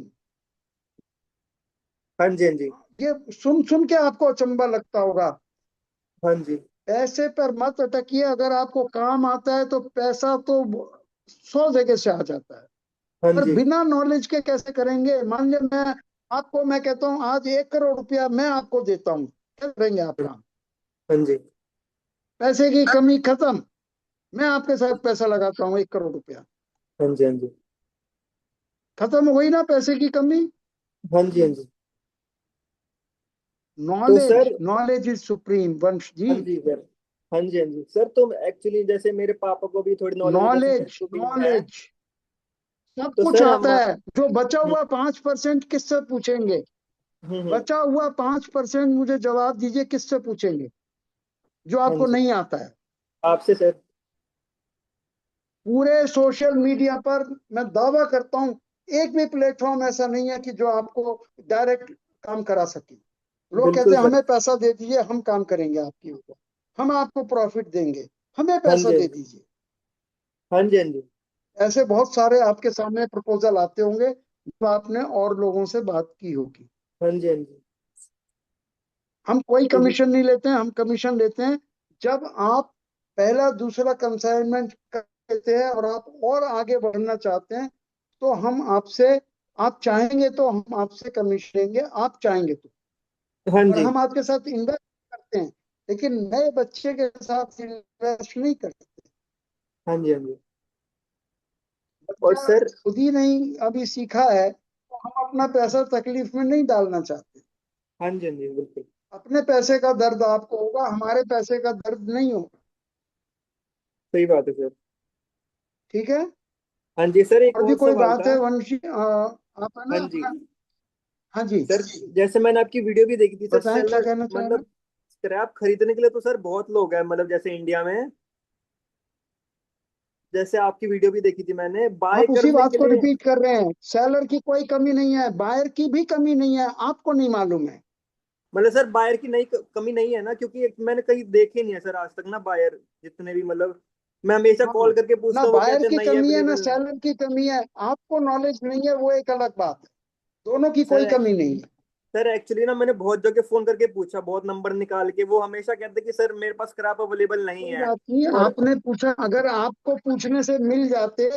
हाँ जी, हाँ जी, ये सुन सुन के आपको अचंभा लगता होगा। हाँ जी, पैसे पर मत अटकिए। अगर आपको काम आता है तो पैसा तो 100 जगह से आ जाता है। हाँ पर जी, बिना नॉलेज के कैसे करेंगे? मान लिया मैं कहता हूँ आज 1 करोड़ रुपया मैं आपको देता हूँ, क्या करेंगे आप काम? हाँ जी, पैसे की कमी खत्म। मैं आपके साथ पैसा लगाता हूँ 1 करोड़ रुपया, हाँ जी, हाँ जी, खत्म हो गई ना पैसे की कमी। हाँ जी, हाँ जी। तो knowledge, sir, knowledge is supreme वंश जी। हाँ जी सर, हाँ जी, हाँ जी सर, तो एक्चुअली जैसे मेरे पापा को भी थोड़ी नॉलेज है, जैसे मेरे नॉलेज, को भी है। नॉलेज सब तो कुछ सर हम आता है। जो बचा हुआ 5% किससे पूछेंगे? हम्म। बचा हुआ 5% मुझे जवाब दीजिए, किससे पूछेंगे जो हाँ आपको जी, नहीं आता है? आपसे सर। पूरे सोशल मीडिया पर मैं दावा करता हूं, एक भी प्लेटफॉर्म ऐसा नहीं है कि जो आपको डायरेक्ट काम करा सके। लोग कहते बिल्कुल हैं सर। हमें पैसा दे दीजिए, हम काम करेंगे आपके ऊपर, हम आपको प्रॉफिट देंगे, हमें हाँ पैसा जी, दे दीजिए। हाँ जी, हाँ जी, ऐसे बहुत सारे आपके सामने प्रपोजल आते होंगे जो आपने और लोगों से बात की होगी। हाँ जी, हाँ जी। हम कोई तो कमीशन नहीं लेते हैं। हम कमीशन लेते हैं जब आप पहला दूसरा कंसाइनमेंट कर लेते हैं और आप और आगे बढ़ना चाहते हैं, तो हम आपसे, आप चाहेंगे तो हम आपसे कमीशन लेंगे, आप चाहेंगे तो। हाँ और जी, हम आपके साथ इन्वेस्ट करते हैं, लेकिन नए बच्चे के साथ इन्वेस्ट नहीं करते। हाँ जी, हाँ जी। और बच्चा सर, खुद ही नहीं अभी सीखा है तो हम अपना पैसा तकलीफ में नहीं डालना चाहते। हाँ जी, हाँ जी, बिल्कुल अपने पैसे का दर्द आपको होगा, हमारे पैसे का दर्द नहीं होगा। सही बात है सर। ठीक है। हाँ जी सर, एक और भी और कोई सवाल बात था। है वंशी? आप है हाँ ना जी अपना, हाँ जी सर, जैसे मैंने आपकी वीडियो भी देखी थी सर, बताएं क्या सेलर कहना चाह रहे मतलब हैं। स्क्रैप खरीदने के लिए तो सर बहुत लोग हैं, मतलब जैसे इंडिया में। जैसे आपकी वीडियो भी देखी थी मैंने, बाय आप उसी करने बात के को लिए। रिपीट कर रहे हैं, सेलर की कोई कमी नहीं है, बायर की भी कमी नहीं है, आपको नहीं मालूम है। मतलब सर बायर की नहीं कमी नहीं है ना, क्योंकि मैंने कहीं देखे नहीं है सर आज तक ना बायर, जितने भी मतलब मैं हमेशा हाँ, कॉल करके ना पूछता हूँ, वो बायर कहते हैं की नहीं कमी है ना अवेलेबल। सेलर की कमी है। आपको नॉलेज नहीं है वो एक अलग बात है, दोनों की कोई सर कमी नहीं है। सर एक्चुअली ना मैंने बहुत जगह फोन करके पूछा, बहुत नंबर निकाल के, वो हमेशा कहते कि सर मेरे पास क्रॉप अवेलेबल नहीं कोई है। बात नहीं, और आपने पूछा, अगर आपको पूछने से मिल जाते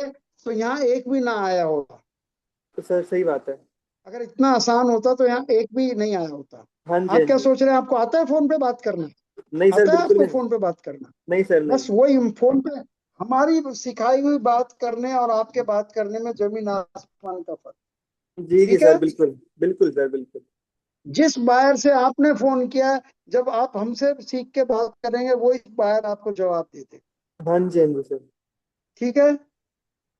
तो यहाँ एक भी ना आया होता। तो सर सही बात है। अगर इतना आसान होता तो यहाँ एक भी नहीं आया होता। हाँ जी, आप हाँ क्या जी। सोच रहे हैं, आपको आता है फोन पे बात करना? नहीं सर, आता है बिल्कुल आपको भी नहीं। फोन पे बात करना? नहीं सर, बस नहीं। वही फोन पे हमारी सिखाई हुई बात करने और आपके बात करने में जमीन आसमान का फर्क। जी जी ठीक सर, है। बिल्कुल बिल्कुल सर, बिल्कुल। जिस बायर से आपने फोन किया, जब आप हमसे सीख के बात करेंगे वही बायर आपको जवाब देते। हाँ जी, हाँ जी सर। ठीक है।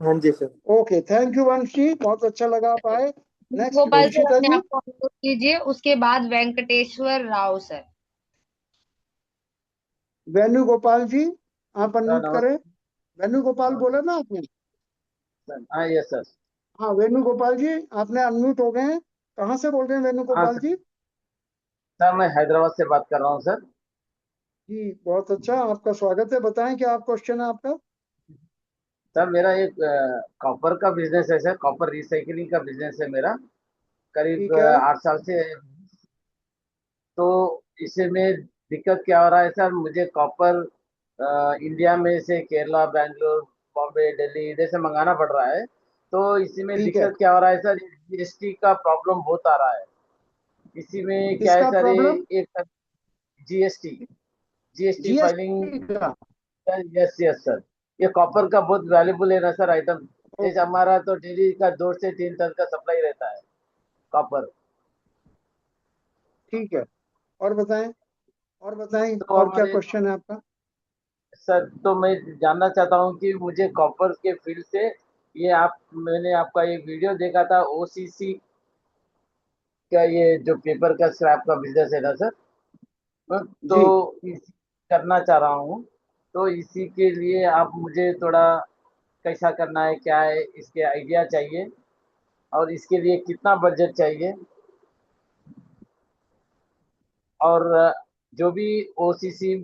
हाँ जी सर। ओके, थैंक यू वंश जी, बहुत अच्छा लगा आप आए। नेक्स्ट गोपाल सर निशिता अपने जी। आप को अनम्यूट कीजिए, उसके बाद वेंकटेश्वर राव सर। वेणुगोपाल जी, आप सर अनम्यूट करें। नमस्ते। वेणुगोपाल बोला ना आपने? सर हाँ, यस सर। हाँ वेणुगोपाल जी, आपने अनम्यूट हो गए हैं। कहाँ से बोल रहे हैं हाँ वेणुगोपाल सर। जी? सर मैं हैदराबाद से बात कर रहा हूँ सर। जी बहुत अच्छा, आपका स्वागत है। बताएं क्या आप क्वेश्चन है आपका? सर मेरा एक कॉपर का बिजनेस है सर, कॉपर रिसाइकलिंग का बिजनेस है मेरा, करीब ठीक है। 8 साल से। तो इसमें दिक्कत क्या हो रहा है सर, मुझे कॉपर इंडिया में से केरला, बैंगलोर, बॉम्बे, दिल्ली इधर से मंगाना पड़ रहा है। तो इसी में ठीक है। दिक्कत क्या हो रहा है सर, जीएसटी का प्रॉब्लम बहुत आ रहा है। इसी में क्या है किसका सर, ये प्रॉब्लम? एक जीएसटी जीएसटी फाइलिंग। जीएसटी का? Yes yes sir. ये कॉपर का बहुत वैल्यूबल है ना सर आइटम। जैसे ओके, हमारा तो डेली का 2 से 3 टन का सप्लाई रहता है कॉपर। ठीक है। और बताएं, और बताएं, तो और क्या हमारे क्वेश्चन है आपका? सर, तो मैं जानना चाहता हूँ कि मुझे कॉपर के फील्ड से, ये आप, मैंने आपका एक वीडियो देखा था ओसीसी का, ये जो पेपर का स्क्रैप का बिजनेस है ना सर। तो जी इस करना चाह रहा हूँ। तो इसी के लिए आप मुझे थोड़ा कैसा करना है, क्या है, इसके आइडिया चाहिए, और इसके लिए कितना बजट चाहिए। और जो भी ओसीसी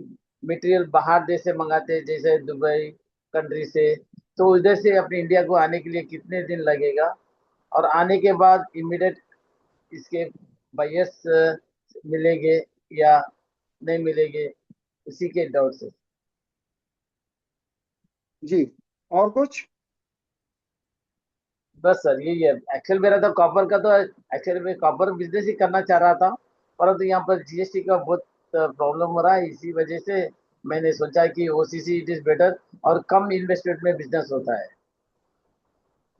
मटेरियल बाहर देश से मंगाते हैं, जैसे दुबई कंट्री से, तो उधर से अपने इंडिया को आने के लिए कितने दिन लगेगा, और आने के बाद इमीडिएट इसके बायर्स मिलेंगे या नहीं मिलेंगे, उसी के डाउट से। जी। और कुछ? बस सर यही है। एक्चुअल मेरा तो कॉपर का, तो एक्चुअली मैं कॉपर बिजनेस ही करना चाह रहा था, परंतु यहाँ पर जीएसटी का बहुत प्रॉब्लम हो रहा है। इसी वजह से मैंने सोचा कि ओसीसी इट इज बेटर, और कम इन्वेस्टमेंट में बिजनेस होता है।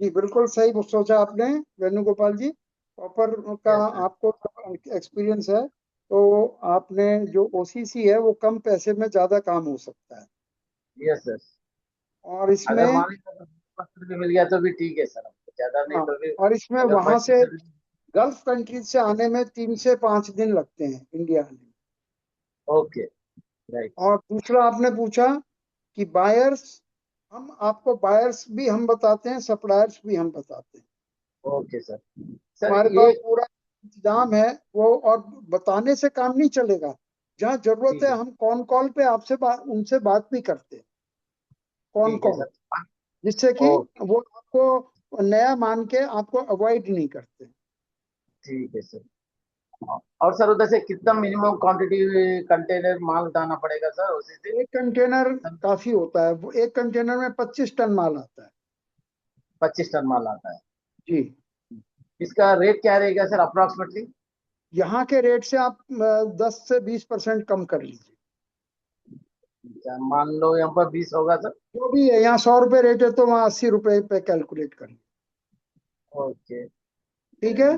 जी बिल्कुल सही सोचा आपने वेणुगोपाल जी। कॉपर का यस सर। आपको एक्सपीरियंस है, तो आपने जो ओसीसी है वो कम पैसे में ज्यादा काम हो सकता है। Yes sir. और अगर इसमें, मान लीजिए 10% भी मिल गया तो भी ठीक है सर, हमको ज्यादा नहीं हाँ, तो भी। और इसमें अगर वहां से 25%। गल्फ कंट्रीज से आने में 3 से 5 दिन लगते हैं इंडिया आने में। ओके। राइट। और दूसरा आपने पूछा कि बायर्स, हम आपको बायर्स भी हम बताते हैं, सप्लायर्स भी हम बताते हैं। Okay sir. सर हमारे ये पास पूरा इंतजाम है वो। और बताने से काम नहीं चलेगा, जहाँ जरूरत ठीक है है। हम कॉन कॉल पे आपसे उनसे बात भी करते हैं, कॉन ठीक है कॉल, सर। जिससे कि ओके। वो आपको नया मान के आपको अवॉइड नहीं करते। ठीक है सर। और सर उधर से कितना मिनिमम क्वांटिटी कंटेनर माल उठाना पड़ेगा सर उसी से? एक कंटेनर काफी होता है, वो एक कंटेनर में 25 टन माल आता है। 25 टन माल आता है। जी। इसका रेट क्या रहेगा सर अप्रोक्सीमेटली? यहाँ के रेट से आप 10 से 20% कम कर लीजिए। मान लो यहाँ पर 20 होगा सर। जो भी है, यहाँ 100 रुपये रेट है तो वहाँ 80 रुपये पे कैलकुलेट करिए। ओके। ठीक है।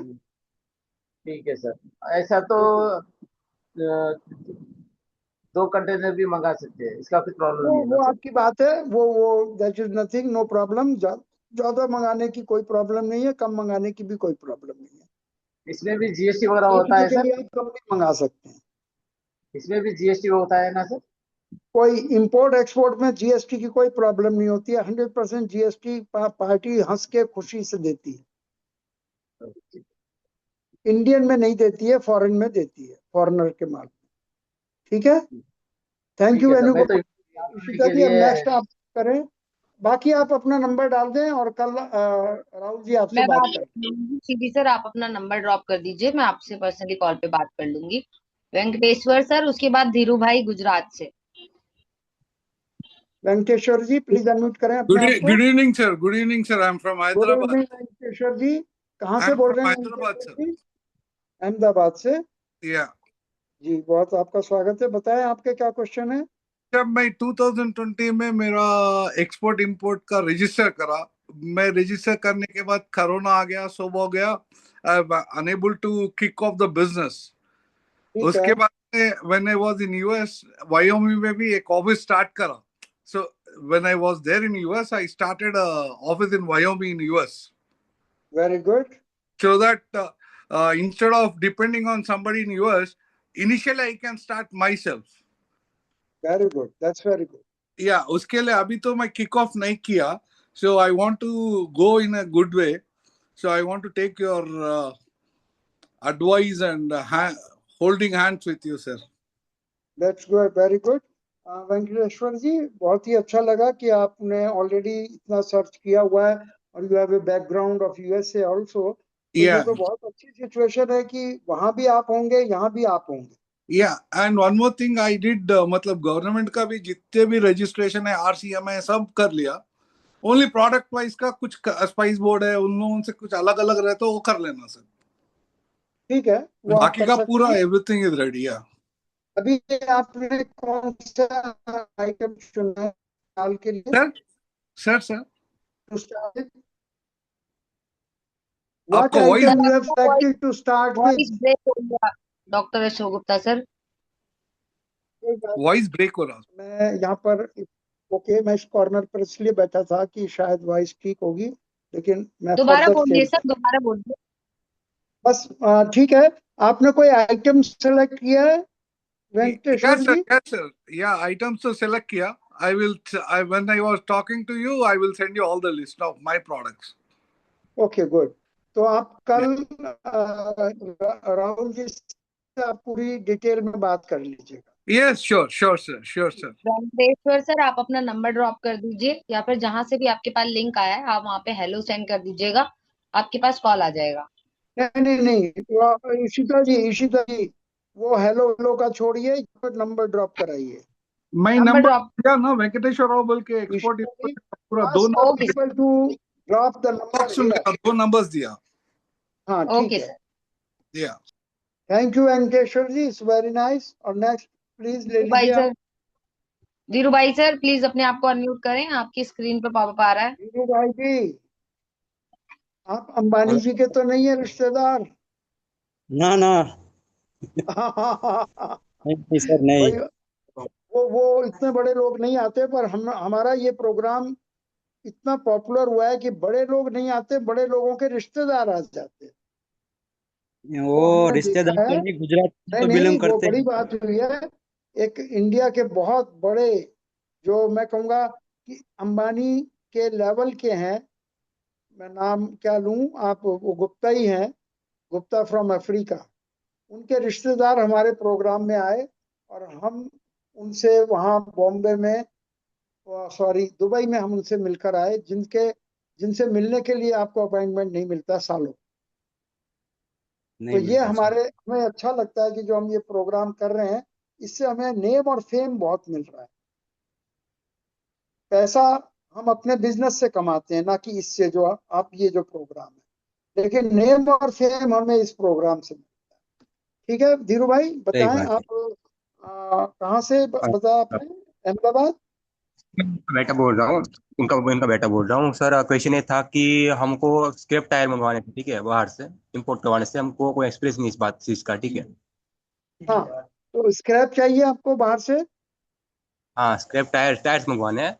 ठीक है सर। ऐसा तो 2 कंटेनर भी मंगा सकते हैं, इसका कुछ प्रॉब्लम नहीं है ना वो सर? आपकी बात है, वो that is nothing, no problem. ज्यादा मंगाने की कोई प्रॉब्लम नहीं है, कम मंगाने की भी कोई प्रॉब्लम नहीं है। इसमें भी जीएसटी वगैरह होता क्वालिटी है के सर? लिए आप कम भी मंगा सकते हैं। इसमें भी जीएसटी होता है ना सर? कोई इंपोर्ट एक्सपोर्ट में जीएसटी की कोई प्रॉब्लम नहीं होती है। 100% जीएसटी पार्टी हंस के खुशी से देती है। ओके। इंडियन में नहीं देती है, फॉरेन में देती है, फॉरेनर के माल में। ठीक है। थैंक ठीक यू है सर। मैं तो वेणुगोपाल। इंक्वायरी इशिता के जी, अब लिए। नेक्स्ट आप करें। बाकी आप अपना नंबर डाल दें और कल राहुल जी आपसे मैं बात बात करें। कर लूंगी सीधी सर, आप अपना नंबर ड्रॉप कर दीजिए, मैं आपसे पर्सनली कॉल पे बात कर लूंगी। वेंकटेश्वर सर, उसके बाद धीरू भाई गुजरात से। वेंकटेश्वर जी प्लीज अनम्यूट करें अपने आप को। Good evening, sir. Good evening, sir. I'm from good Hyderabad. Evening Venkateshwar ji, कहाँ से I'm बोल from रहे हैं Hyderabad, वेंकटेश्वर sir. जी? अहमदाबाद से। Yeah. जी बहुत आपका स्वागत है, बताएं आपके क्या क्वेश्चन है। जब मैं 2020 में मेरा एक्सपोर्ट इंपोर्ट का रजिस्टर करा, मैं रजिस्टर करने के बाद कोरोना आ गया, सब हो गया, unable to kick off the business. ठीक है, उसके बाद when I was in US, Wyoming में भी एक ऑफिस स्टार्ट करा। So when I was there in US, I started office in Wyoming in US, very good. so that instead of depending on somebody in US, initially I can start myself. Very good, that's very good. Yeah, उसके लिए अभी तो मैं kick off नहीं किया, so I want to go in a good way. So I want to take your advice and holding hands with you, sir. That's good, very good. Venkateshwar ji बहुत ही अच्छा लगा कि आपने ऑलरेडी इतना सर्च किया हुआ है और you have a background of USA also. तो ये Yeah, तो बहुत अच्छी सिचुएशन है कि वहां भी आप होंगे, यहाँ भी आप होंगे। yeah. And one more thing I did, मतलब गवर्नमेंट का भी जितने भी रजिस्ट्रेशन है, RCMA सब कर लिया। ओनली प्रोडक्ट वाइज का कुछ स्पाइस बोर्ड है, उन लोगों से कुछ अलग अलग रहता है, वो कर लेना सर। ठीक है, वो आप बाकी कर का सकते पूरा हैं। Everything is ready. या अभी आपने कौन सा आइटम चुना है साल के लिए? Sir To start with, what आपका sir voice item you have आपका selected to start voice with? Break हो गया डॉक्टर अशोक गुप्ता सर। कोई बात वॉइस ब्रेक हो रहा। नहीं, मैं यहाँ पर ओके, मैं इस कॉर्नर पर इसलिए बैठा था कि शायद वॉइस ठीक होगी, लेकिन मैं दोबारा फर्दर बोलिए चेंज सर, कर दोबारा बोलिए। बस ठीक है। आपने कोई आइटम सेलेक्ट किया है वेंकटेश्वर जी? यस सर, या आइटम्स तो सेलेक्ट किया। I will, when I was talking to you, I will send you all the list of my products. Okay good. तो आप कल राहुल जी से आप पूरी डिटेल में बात कर लीजिएगा। Yes, sure sir. Venkateshwar sir, आप अपना नंबर ड्रॉप कर दीजिए, या फिर जहां से भी आपके पास लिंक आया है आप वहां पे हेलो सेंड कर दीजिएगा, आपके पास कॉल आ जाएगा। नहीं, इशिता जी वो हेलो हेलो का छोड़िए, नंबर ड्रॉप कराइए। मैं नंबर नंबर ड्रॉप। दिया ना वेंकटेश्वर राव बोल के, एक्सपोर्ट इशिता जी पूरा ask 2 okay people to drop the number soon here। गया, 2 नंबर्स दिया। हाँ ठीक ओके है, सर। या thank you Venkateshwar ji, it's very nice. और नेक्स्ट प्लीज ले धीरू भाई लीजिए आप। सर, धीरू भाई सर प्लीज अपने आप को अनम्यूट करें, आपकी स्क्रीन पे पॉपअप आ रहा है। वीरू भाई जी, आप अंबानी जी के तो नहीं है रिश्तेदार? ना ना, नहीं सर, नहीं। भाई वो इतने बड़े लोग नहीं आते, पर हमारा ये प्रोग्राम इतना पॉपुलर हुआ है कि बड़े लोग नहीं आते, बड़े लोगों के रिश्तेदार आ जाते हैं। वो तो हमने रिश्तेदार देखा तो है, नहीं, गुजरात से तो नहीं बिलोंग वो करते बड़ी हैं। बात हुई है। एक इंडिया के बहुत बड़े, जो मैं कहूँगा कि अंबानी के लेवल के हैं, मैं नाम क्या लूं, आप वो गुप्ता ही हैं, गुप्ता फ्रॉम अफ्रीका। उनके रिश्तेदार हमारे प्रोग्राम में आए और हम उनसे वहाँ बॉम्बे में, सॉरी दुबई में हम उनसे मिलकर आए, जिनसे मिलने के लिए आपको अपॉइंटमेंट नहीं मिलता सालों। तो नहीं ये मिलता सर। हमें अच्छा लगता है कि जो हम ये प्रोग्राम कर रहे हैं, इससे हमें नेम और फेम बहुत मिल रहा है। पैसा हम अपने बिजनेस से कमाते हैं, ना कि इससे जो आप ये जो प्रोग्राम है, लेकिन नेम और फेम हमें इस प्रोग्राम से मिलता है। ठीक है धीरू भाई, सही बताएं बात है। आप कहाँ से बताया आपने? अहमदाबाद। बेटा बोल रहा हूँ, उनका बेटा बोल रहा हूँ सर। क्वेश्चन ये था कि हमको स्क्रैप टायर मंगवाने थे, ठीक है, बाहर से इंपोर्ट करवाने से हमको कोई एक्सपीरियंस नहीं इस बात चीज का, ठीक है। हाँ, तो स्क्रैप चाहिए आपको बाहर से? हाँ, स्क्रैप टायर्स मंगवाने हैं,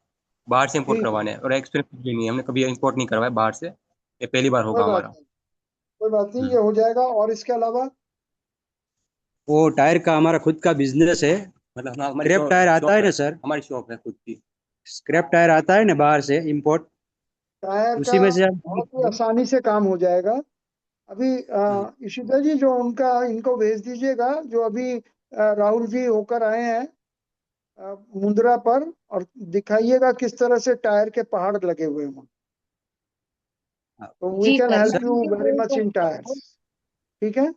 बाहर से इंपोर्ट ठीक है, करवाने हैं, और एक्सपीरियंस भी नहीं है, हमने कभी इंपोर्ट नहीं करवाया बाहर से, ये पहली बार कोई होगा बात हमारा। नहीं, कोई बात नहीं, ये हम्म। हो जाएगा। और इसके अलावा वो टायर का हमारा खुद का बिजनेस है। मतलब हमारी स्क्रैप टायर आता है ना सर, हमारी शॉप है खुद की। स्क्रैप टायर आता है ना बाहर से इंपोर्ट, टायर का उसी में से हम। बहुत ही आसानी से काम हो जाएगा। अभी हम्म। इशिता जी जो इनको भेज दीजिएगा, जो अभी राहुल जी होकर आए हैं, मुंद्रा पर, और दिखाइएगा किस तरह से टायर के पहाड़ लगे हुए हैं। तो we ji can sir, help मैं यू वेरी आपको मच इन टायर्स। ठीक है।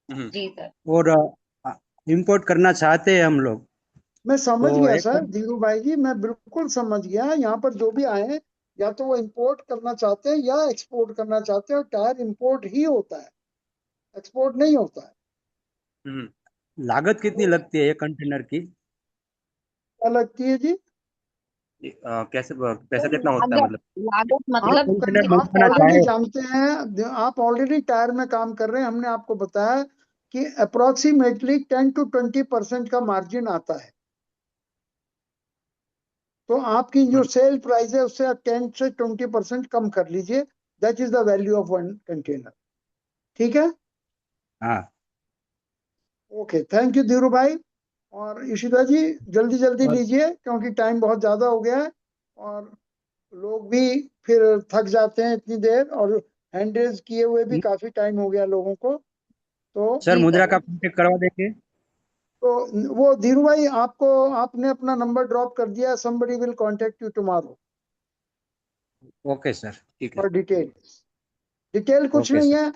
जी सर। और इंपोर्ट करना चाहते हैं हम लोग, मैं समझ तो गया एक सर धीरू भाई जी, मैं बिल्कुल समझ गया। यहाँ पर जो भी आए हैं, या तो वो इंपोर्ट करना चाहते हैं या एक्सपोर्ट करना चाहते हैं, और टायर इंपोर्ट ही होता है, एक्सपोर्ट नहीं होता है। लागत कितनी तो लगती है एक कंटेनर की? क्या लगती है जी? कैसे पैसा कितना होता है लागत मतलब? लागत एक मतलब कंटेनर आप मंगवाना ऑलरेडी चाहे जानते हैं, आप ऑलरेडी टायर में काम कर रहे हैं, हमने आपको बताया कि अप्रोक्सीमेटली 10 to 20% का मार्जिन आता है। तो आपकी जो सेल प्राइस है उससे 10 से 20% कम कर लीजिए। That is the value of one container. ठीक है। हाँ ओके, थैंक यू धीरू भाई। और इशिता जी, जल्दी जल्दी और लीजिए क्योंकि टाइम बहुत ज्यादा हो गया है, और लोग भी फिर थक जाते हैं इतनी देर, और हैंड रेज किए हुए भी काफी टाइम हो गया लोगों को। तो सर, जी मुद्रा सर। का कांटेक्ट करवा देंगे। वो धीरू भाई, आपको, आपने अपना नंबर ड्रॉप कर दिया, somebody will contact you tomorrow okay sir, ठीक है। For details. डिटेल कुछ ओके नहीं सर। है,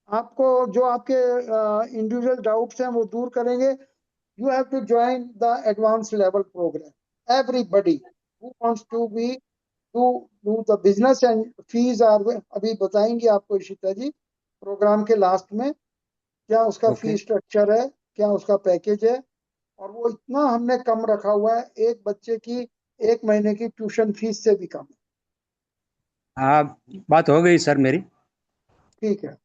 आपको जो आपके इंडिविजुअल डाउट्स हैं वो दूर करेंगे। You have to join the advance level programme. Everybody who wants to be do do the business, and fees are, अभी बताएंगे आपको इशिता जी प्रोग्राम के लास्ट में क्या उसका ओके। फी स्ट्रक्चर है, क्या उसका पैकेज है। और वो इतना हमने कम रखा हुआ है, एक बच्चे की 1 महीने की ट्यूशन फीस से भी कम है। हाँ, बात हो गई सर मेरी, ठीक है।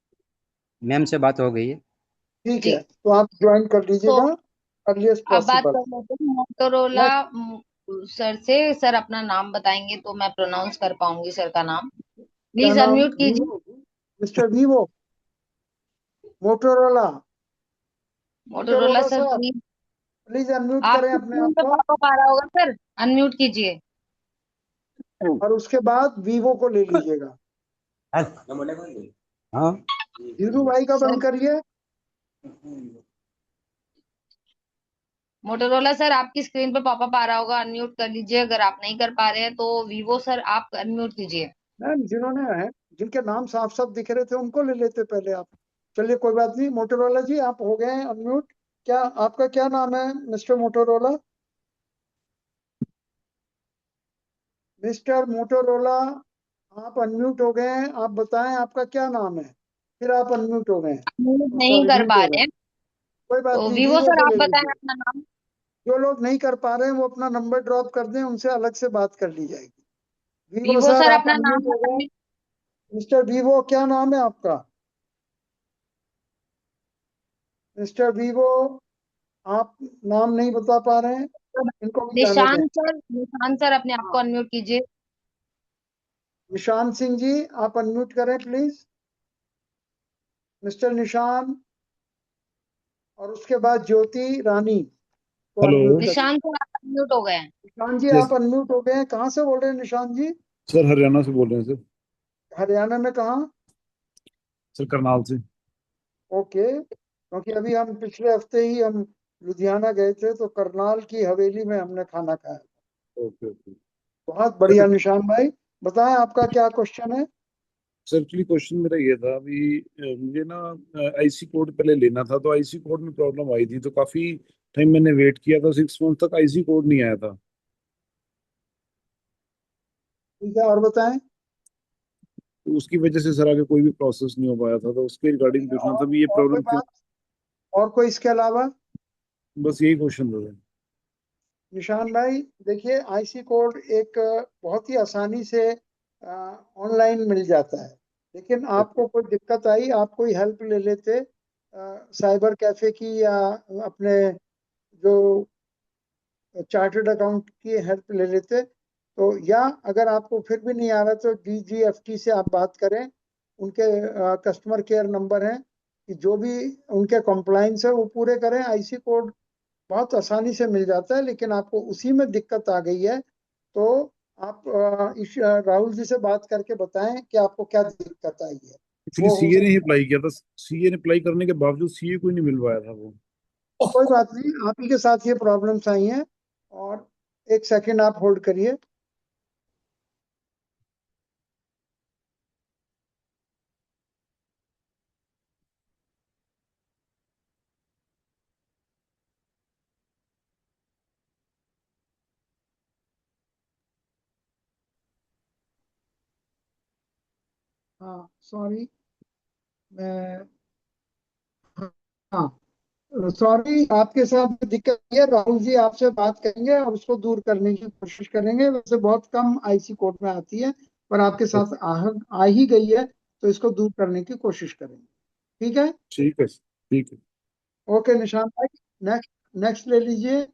मैम से बात हो गई है। ठीक जी है, तो आप ज्वाइन कर तो लीजिएगा अर्लीस्ट अब बात पॉसिबल। कर लेते हैं मोटोरोला सर से। सर अपना नाम बताएंगे तो मैं प्रोनाउंस कर पाऊंगी सर का नाम। क्या प्लीज नाम? अनम्यूट कीजिए। Vivo, mister Vivo, Motorola, Motorola Motorola sir sir, please. Please unmute करें आपकी अपने स्क्रीन आप पे को। पॉपअप आ रहा होगा सर, अनम्यूट कीजिए। और उसके बाद वीवो को ले लीजिएगा। हाँ धीरू भाई का सर बंद करिए। मोटोरोला सर आपकी स्क्रीन पे पॉपअप आ रहा होगा, अनम्यूट कर लीजिए। अगर आप नहीं कर पा रहे हैं तो वीवो सर आप अनम्यूट कीजिए। मैम, जिन्होंने है, जिनके नाम साफ साफ दिख रहे थे उनको ले लेते पहले आप। चलिए कोई बात नहीं, मोटोरोला जी आप हो गए हैं अनम्यूट। क्या आपका क्या नाम है मिस्टर मोटोरोला? मिस्टर मोटोरोला, आप अनम्यूट हो गए हैं। आप बताएं आपका क्या नाम है, फिर आप अनम्यूट हो गए हैं। अनम्यूट नहीं सॉरी, कर म्यूट पा हो गए रहे हैं। हैं कोई बात तो नहीं, वीवो वीवो सर को आप ले बताएं लीजिए। अपना नाम। जो लोग नहीं कर पा रहे हैं वो अपना नंबर ड्रॉप कर दें, उनसे अलग से बात कर ली जाएगी। वीवो वीवो सर सर आप अपना नाम अनम्यूट हो गए। बताएं। मिस्टर वीवो, क्या नाम है आपका? मिस्टर वीवो, आप नाम नहीं बता पा रहे हैं, इनको भी जाने दें। निशांत सर अपने आप को हाँ, अनम्यूट कीजिए। निशान सिंह जी आप अनम्यूट करें प्लीज, मिस्टर निशान। और उसके बाद ज्योति रानी को हेलो। अनम्यूट करिए। निशांत सर आप अनम्यूट हो गए हैं। निशान जी यस आप अनम्यूट हो गए हैं। कहाँ से बोल रहे हैं निशान जी? सर, हरियाणा से बोल रहे हैं सर। हरियाणा में कहाँ? सर करनाल से। ओके, क्योंकि अभी हम पिछले हफ्ते ही हम लुधियाना गए थे, तो करनाल की हवेली में हमने खाना खाया। Okay okay. बहुत बढ़िया निशान भाई, बताएं आपका क्या क्वेश्चन है? सर एक्चुअली क्वेश्चन मेरा ये था अभी, मुझे ना आईसी कोड पहले लेना था, तो आईसी कोड में प्रॉब्लम आई थी, तो काफी टाइम मैंने वेट किया था, 6 मंथ तक आईसी कोड नहीं आया था। ठीक है, और बताएं। तो उसकी वजह से सर आगे कोई भी प्रोसेस नहीं हो पाया था, तो उसके ठीक रिगार्डिंग है, पूछना था भी ये और कोई प्रॉब्लम क्यों। बात, और कोई इसके अलावा? बस यही क्वेश्चन था सर। निशान भाई देखिए, आईसी कोड एक बहुत ही आसानी से ऑनलाइन मिल जाता है, लेकिन ओके। आपको कोई दिक्कत आई, आप कोई हेल्प ले लेते साइबर कैफे की, या अपने जो चार्टर्ड अकाउंट की हेल्प ले लेते। तो या अगर आपको फिर भी नहीं आ रहा तो डीजीएफटी से आप बात करें। उनके कस्टमर केयर नंबर हैं, कि जो भी उनके कंप्लाइंस है वो पूरे करें। आईसी कोड बहुत आसानी से मिल जाता है, लेकिन आपको उसी में दिक्कत आ गई है, तो आप राहुल जी से बात करके बताएं कि आपको क्या दिक्कत आई है। एक्चुअली वो हो सीए ने ही सकता है। अप्लाई किया था, सीए ने अप्लाई करने के बावजूद सीए कोई नहीं मिल पाया था वो। कोई बात नहीं, आप ही के साथ ये प्रॉब्लम्स आई हैं। और एक सेकंड आप होल्ड करिए। हाँ सॉरी, मैं, हाँ सॉरी, आपके साथ दिक्कत है। राहुल जी आपसे बात करेंगे और उसको दूर करने की कोशिश करेंगे। वैसे बहुत कम आईसी कोर्ट में आती है, पर आपके साथ आ ही गई है, तो इसको दूर करने की कोशिश करेंगे। ठीक है। ठीक है, ठीक है। ओके निशांत भाई, नेक्स्ट नेक्स्ट ले लीजिए।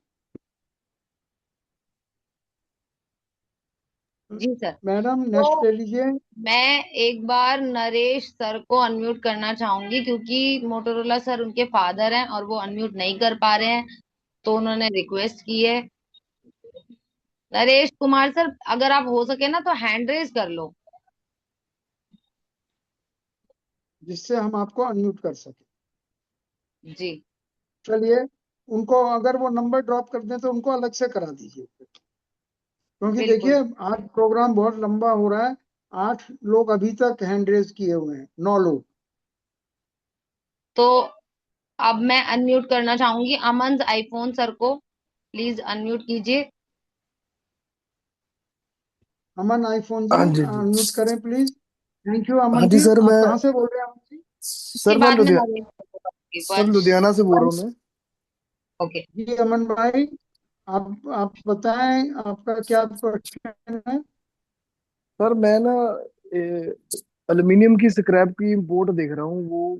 जी सर। मैडम तो नेक्स्ट ले लीजिए। मैं एक बार नरेश सर को अनम्यूट करना चाहूंगी, क्योंकि मोटोरोला सर उनके फादर हैं और वो अनम्यूट नहीं कर पा रहे हैं, तो उन्होंने रिक्वेस्ट की है। नरेश कुमार सर, अगर आप हो सके ना तो हैंड रेज कर लो। जिससे हम आपको अनम्यूट कर सके। जी चलिए, उनको अगर वो नंबर ड्रॉप कर दें तो उनको अलग से करा दीजिए, क्योंकि देखिए बिल्कुल। आज प्रोग्राम बहुत लंबा हो रहा है। 8 लोग अभी तक हैंड रेज किए हुए हैं, 9 लोग। तो अब मैं अनम्यूट करना चाहूंगी अमन आईफोन सर को। प्लीज अनम्यूट कीजिए। अमन आईफोन जी हाँ जी जी। अनम्यूट करें प्लीज। थैंक यू हाँ अमन जी जी। सर, आप मैं कहाँ से बोल रहे हैं अमन जी? के सर मैं बाद में नरेश सर को बताऊंगी। सर लुधियाना से बोल रहा हूँ मैं। ओके। जी अमन भाई, आप बताएं आपका क्या क्वेश्चन है। सर मैं ना एल्युमिनियम की स्क्रैप की इंपोर्ट देख रहा हूँ, वो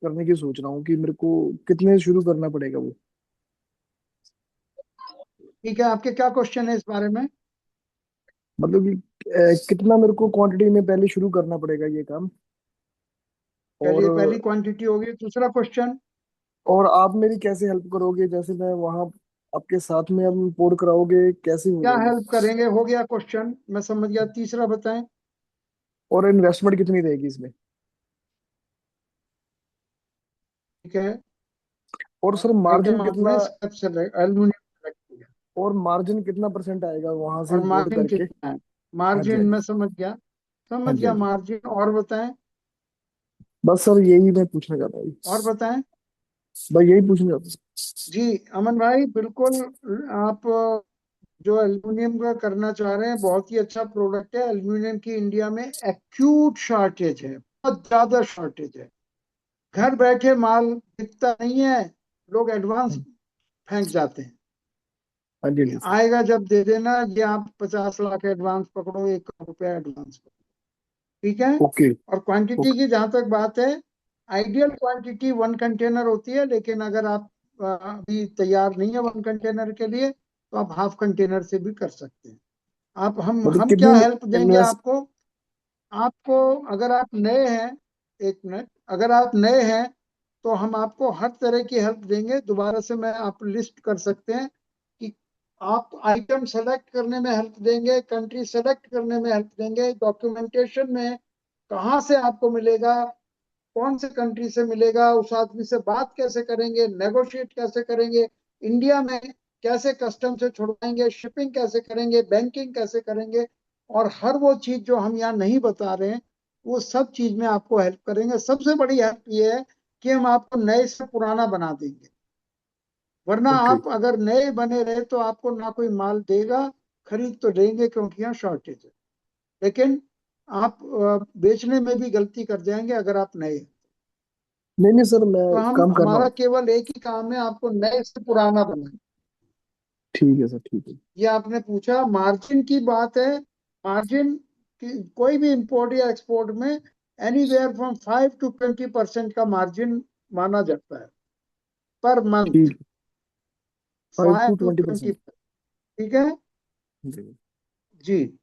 करने की सोच रहा हूँ कि मेरे को कितने शुरू करना पड़ेगा वो। ठीक है, आपके क्या क्वेश्चन है इस बारे में? मतलब कि कितना मेरे को क्वांटिटी में पहले शुरू करना पड़ेगा ये काम। और चलिए, पहली क्वांटिटी होगी। दूसरा क्वेश्चन? और आप मेरी कैसे हेल्प करोगे, जैसे मैं वहाँ आपके साथ में अब इंपोर्ट कराओगे, कैसे क्या होगा ये। हेल्प करेंगे, हो गया क्वेश्चन, मैं समझ गया। तीसरा बताएं। और इन्वेस्टमेंट कितनी रहेगी इसमें। ठीक है। और सर मार्जिन आइटम कितना। आपने स्क्रैप से एल्यूमिनियम सेलेक्ट किया। और मार्जिन कितना परसेंट आएगा वहां से और इंपोर्ट मार्जिन करके। कितना है? हाँ जी, मार्जिन हाँ जी। मैं समझ गया, हाँ समझ जी, हाँ गया जी। मार्जिन। और बताएं। बस सर यही मैं पूछना चाहता हूँ। और बताएं। बस यही पूछना चाहता हूँ। जी अमन भाई, बिल्कुल। आप जो एल्यूमिनियम का करना चाह रहे हैं, बहुत ही अच्छा प्रोडक्ट है। एल्यूमिनियम की इंडिया में एक्यूट शॉर्टेज है, बहुत ज्यादा शॉर्टेज है। घर बैठे माल बिकता नहीं है, लोग एडवांस फेंक जाते हैं। हाँ जी, हाँ कि जी सर। आएगा जब दे देना, ये आप 50 लाख एडवांस पकड़ो, 1 करोड़ रुपया एडवांस पकड़ो। ठीक है। ओके। और क्वांटिटी ओके। की जहां तक बात है, आइडियल क्वांटिटी 1 कंटेनर होती है, लेकिन अगर आप अभी तैयार नहीं है 1 कंटेनर के लिए, तो आप हाफ कंटेनर से भी कर सकते हैं। आप मतलब हम क्या कितनी हेल्प देंगे इन्वेस्ट। आपको? आपको, अगर आप नए हैं, 1 मिनट, अगर आप नए हैं तो हम आपको हर तरह की हेल्प देंगे। दोबारा से मैं आप लिस्ट कर सकते हैं कि आप आइटम सेलेक्ट करने में हेल्प देंगे, कंट्री सेलेक्ट करने में हेल्प देंगे, डॉक्यूमेंटेशन में कहाँ से आपको मिलेगा, कौन से कंट्री से मिलेगा, उस आदमी से बात कैसे करेंगे, नेगोशिएट कैसे करेंगे, इंडिया में कैसे कस्टम से छुड़वाएंगे, शिपिंग कैसे करेंगे, बैंकिंग कैसे करेंगे, और हर वो चीज जो हम यहाँ नहीं बता रहे हैं, वो सब चीज में आपको हेल्प करेंगे। सबसे बड़ी हेल्प ये है कि हम आपको नए से पुराना बना देंगे। वरना ओके। आप अगर नए बने रहे तो आपको ना कोई माल देगा। खरीद तो लेंगे क्योंकि यहाँ शॉर्टेज है, लेकिन आप बेचने में भी गलती कर जाएंगे अगर आप नए हैं। नहीं नहीं सर, मैं तो हम, काम कर रहा हमारा हूँ। केवल एक ही काम है, आपको नए से पुराना बनाना। ठीक है सर, ठीक है। ये आपने पूछा, मार्जिन की बात है। मार्जिन की कोई भी इंपोर्ट या एक्सपोर्ट में एनीवेयर फ्रॉम 5 to 20% का मार्जिन माना जाता है पर मंथ। ठीक है। Five five two two twenty twenty percent ठीक है जी। जी।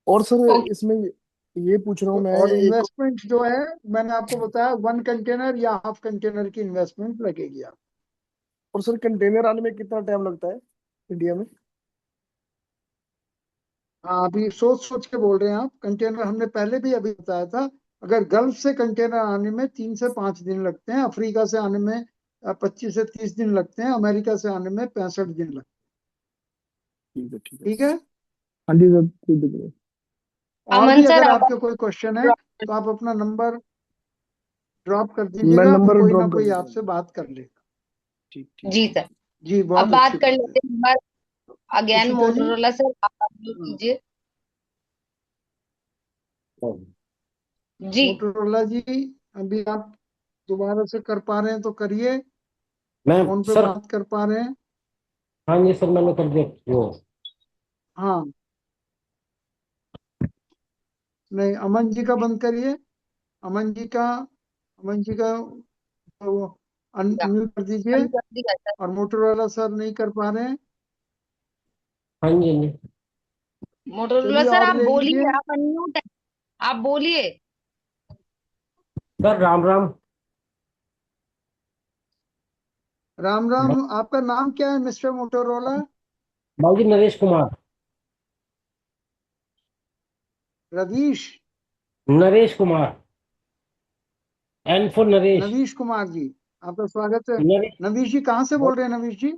और सर ओके। इसमें ये पूछ रहा हूँ मैं और एक। इन्वेस्टमेंट जो है, मैंने आपको बताया 1 कंटेनर या हाफ कंटेनर की इन्वेस्टमेंट लगेगी आप। और सर कंटेनर आने में कितना टाइम लगता है इंडिया में। हाँ, अभी सोच सोच के बोल रहे हैं आप। कंटेनर हमने पहले भी अभी बताया था, अगर गल्फ से कंटेनर आने में 3 से 5 दिन लगते हैं, अफ्रीका से आने में 25 से 30 दिन लगते हैं, अमेरिका से आने में 65 दिन लगते ठीक है, ठीक हैं। है। ठीक है। हाँ जी सर, ठीक है। और अमन भी सर अगर आप आपके कोई क्वेश्चन है तो आप अपना नंबर ड्रॉप कर मैं दीजिएगा, नंबर कोई ना ड्रॉप कर कोई देता आपसे हूँ। बात कर लेगा। ठीक ठीक जी ठीक। सर, जी, अब बहुत अच्छी बात कर बात है। लेते हैं एक बार अगेन इशिता जी। मोटोरोला सर, आप unmute हाँ, कीजिए। जी मोटोरोला जी, अभी आप दोबारा से कर पा रहे हैं तो करिए, मैं फोन पे सर, बात कर पा रहे हैं। हाँ जी सर, मैंने कर दिया वो। हाँ, नहीं, अमन जी का बंद करिए। अमन जी का अमन जी का वो या अनम्यूट कर दीजिए। बंद कर दिया सर। और मोटोरोला सर नहीं कर पा रहे हैं। हाँ जी, हाँ जी। मोटोरोला चलिए, सर और आप ले बोलिए, लीजिए। आप अनम्यूट है, आप बोलिए। सर राम राम। राम राम, आपका नाम क्या है मिस्टर मोटोरोला? बाबू जी, नरेश कुमार। रवीश? Naresh Kumar, N for Naresh. नवीश कुमार जी, आपका स्वागत है। नरेश, नवीश जी कहाँ से बोल रहे हैं नवीश जी?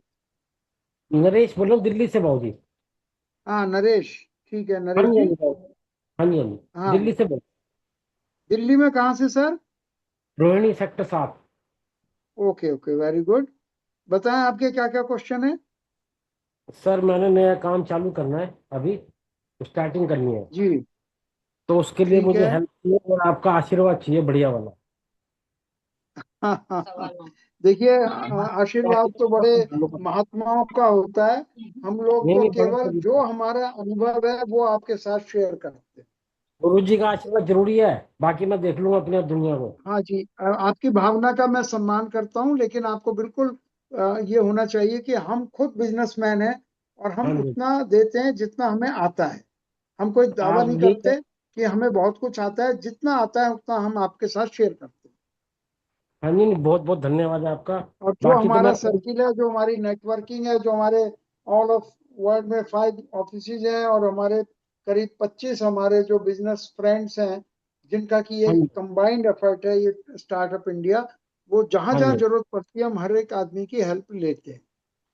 नरेश बोल रहा हूँ दिल्ली से बाबू जी। हाँ, नरेश। ठीक है हाँ नरेश जी, हाँ जी। जी बाबू। हाँ जी, हाँ जी। हाँ, दिल्ली से बोल, दिल्ली में कहाँ से sir? Rohini sector 7। Okay okay, very good. बताएं आपके क्या क्या क्वेश्चन है। सर मैंने नया काम चालू करना है अभी, स्टार्टिंग करनी है। जी, तो उसके लिए ठीक मुझे है। हेल्प चाहिए और आपका आशीर्वाद चाहिए, बढ़िया वाला। हाँ हाँ हाँ। सवाल में देखिए, आशीर्वाद तो बड़े नहीं महात्माओं का होता है। हम लोग तो नहीं, बड़े केवल जो हमारा अनुभव है वो आपके साथ शेयर करते हैं। गुरु जी का आशीर्वाद जरूरी है, बाकी मैं देख लूंगा अपनी दुनिया को। हाँ जी, आपकी भावना का मैं सम्मान करता हूँ, लेकिन आपको बिल्कुल ये होना चाहिए कि हम खुद बिजनेसमैन हैं और हम हाँ जी। उतना देते हैं जितना हमें आता है। हम कोई दावा आप नहीं ये करते कि हमें बहुत कुछ आता है, जितना आता है उतना हम आपके साथ शेयर करते हैं। हाँ जी, बहुत बहुत धन्यवाद है आपका। और जो बाकी तो हमारा मैं सर्किल है, जो हमारी नेटवर्किंग है, जो हमारे ऑल ऑफ वर्ल्ड में 5 ऑफिसेज हैं, और हमारे करीब 25 हमारे जो बिजनेस फ्रेंड्स हैं, जिनका कि हाँ एक जी, कंबाइंड एफर्ट है ये स्टार्टअप इंडिया, वो जहां हाँ जहां जी, जरूरत पड़ती है हम हर एक आदमी की हेल्प लेते हैं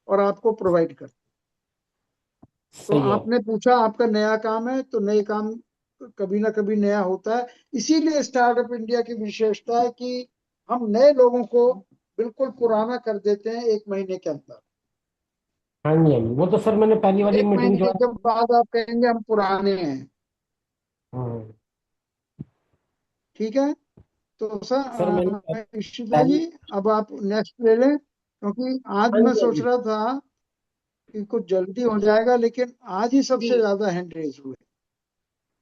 और आपको प्रोवाइड करते हैं। तो सही है। आपने पूछा आपका नया काम है, तो नए काम कभी ना कभी नया होता है। इसीलिए स्टार्टअप इंडिया की विशेषता है कि हम नए लोगों को बिल्कुल पुराना कर देते हैं 1 महीने के अंदर। हाँ जी, हाँ जी, वो तो सर मैंने पहली वाली एक मीटिंग महीने जो के बाद आप कहेंगे हम पुराने हैं। हाँ ठीक है। तो सर मैंने सर इशिता पहली, जी, अब आप नेक्स्ट ले लें, क्योंकि आज हाँ मैं जी, हाँ सोच जी, रहा था कि कुछ जल्दी हो जाएगा, लेकिन आज ही सबसे जी ज्यादा हैंड रेज हुए।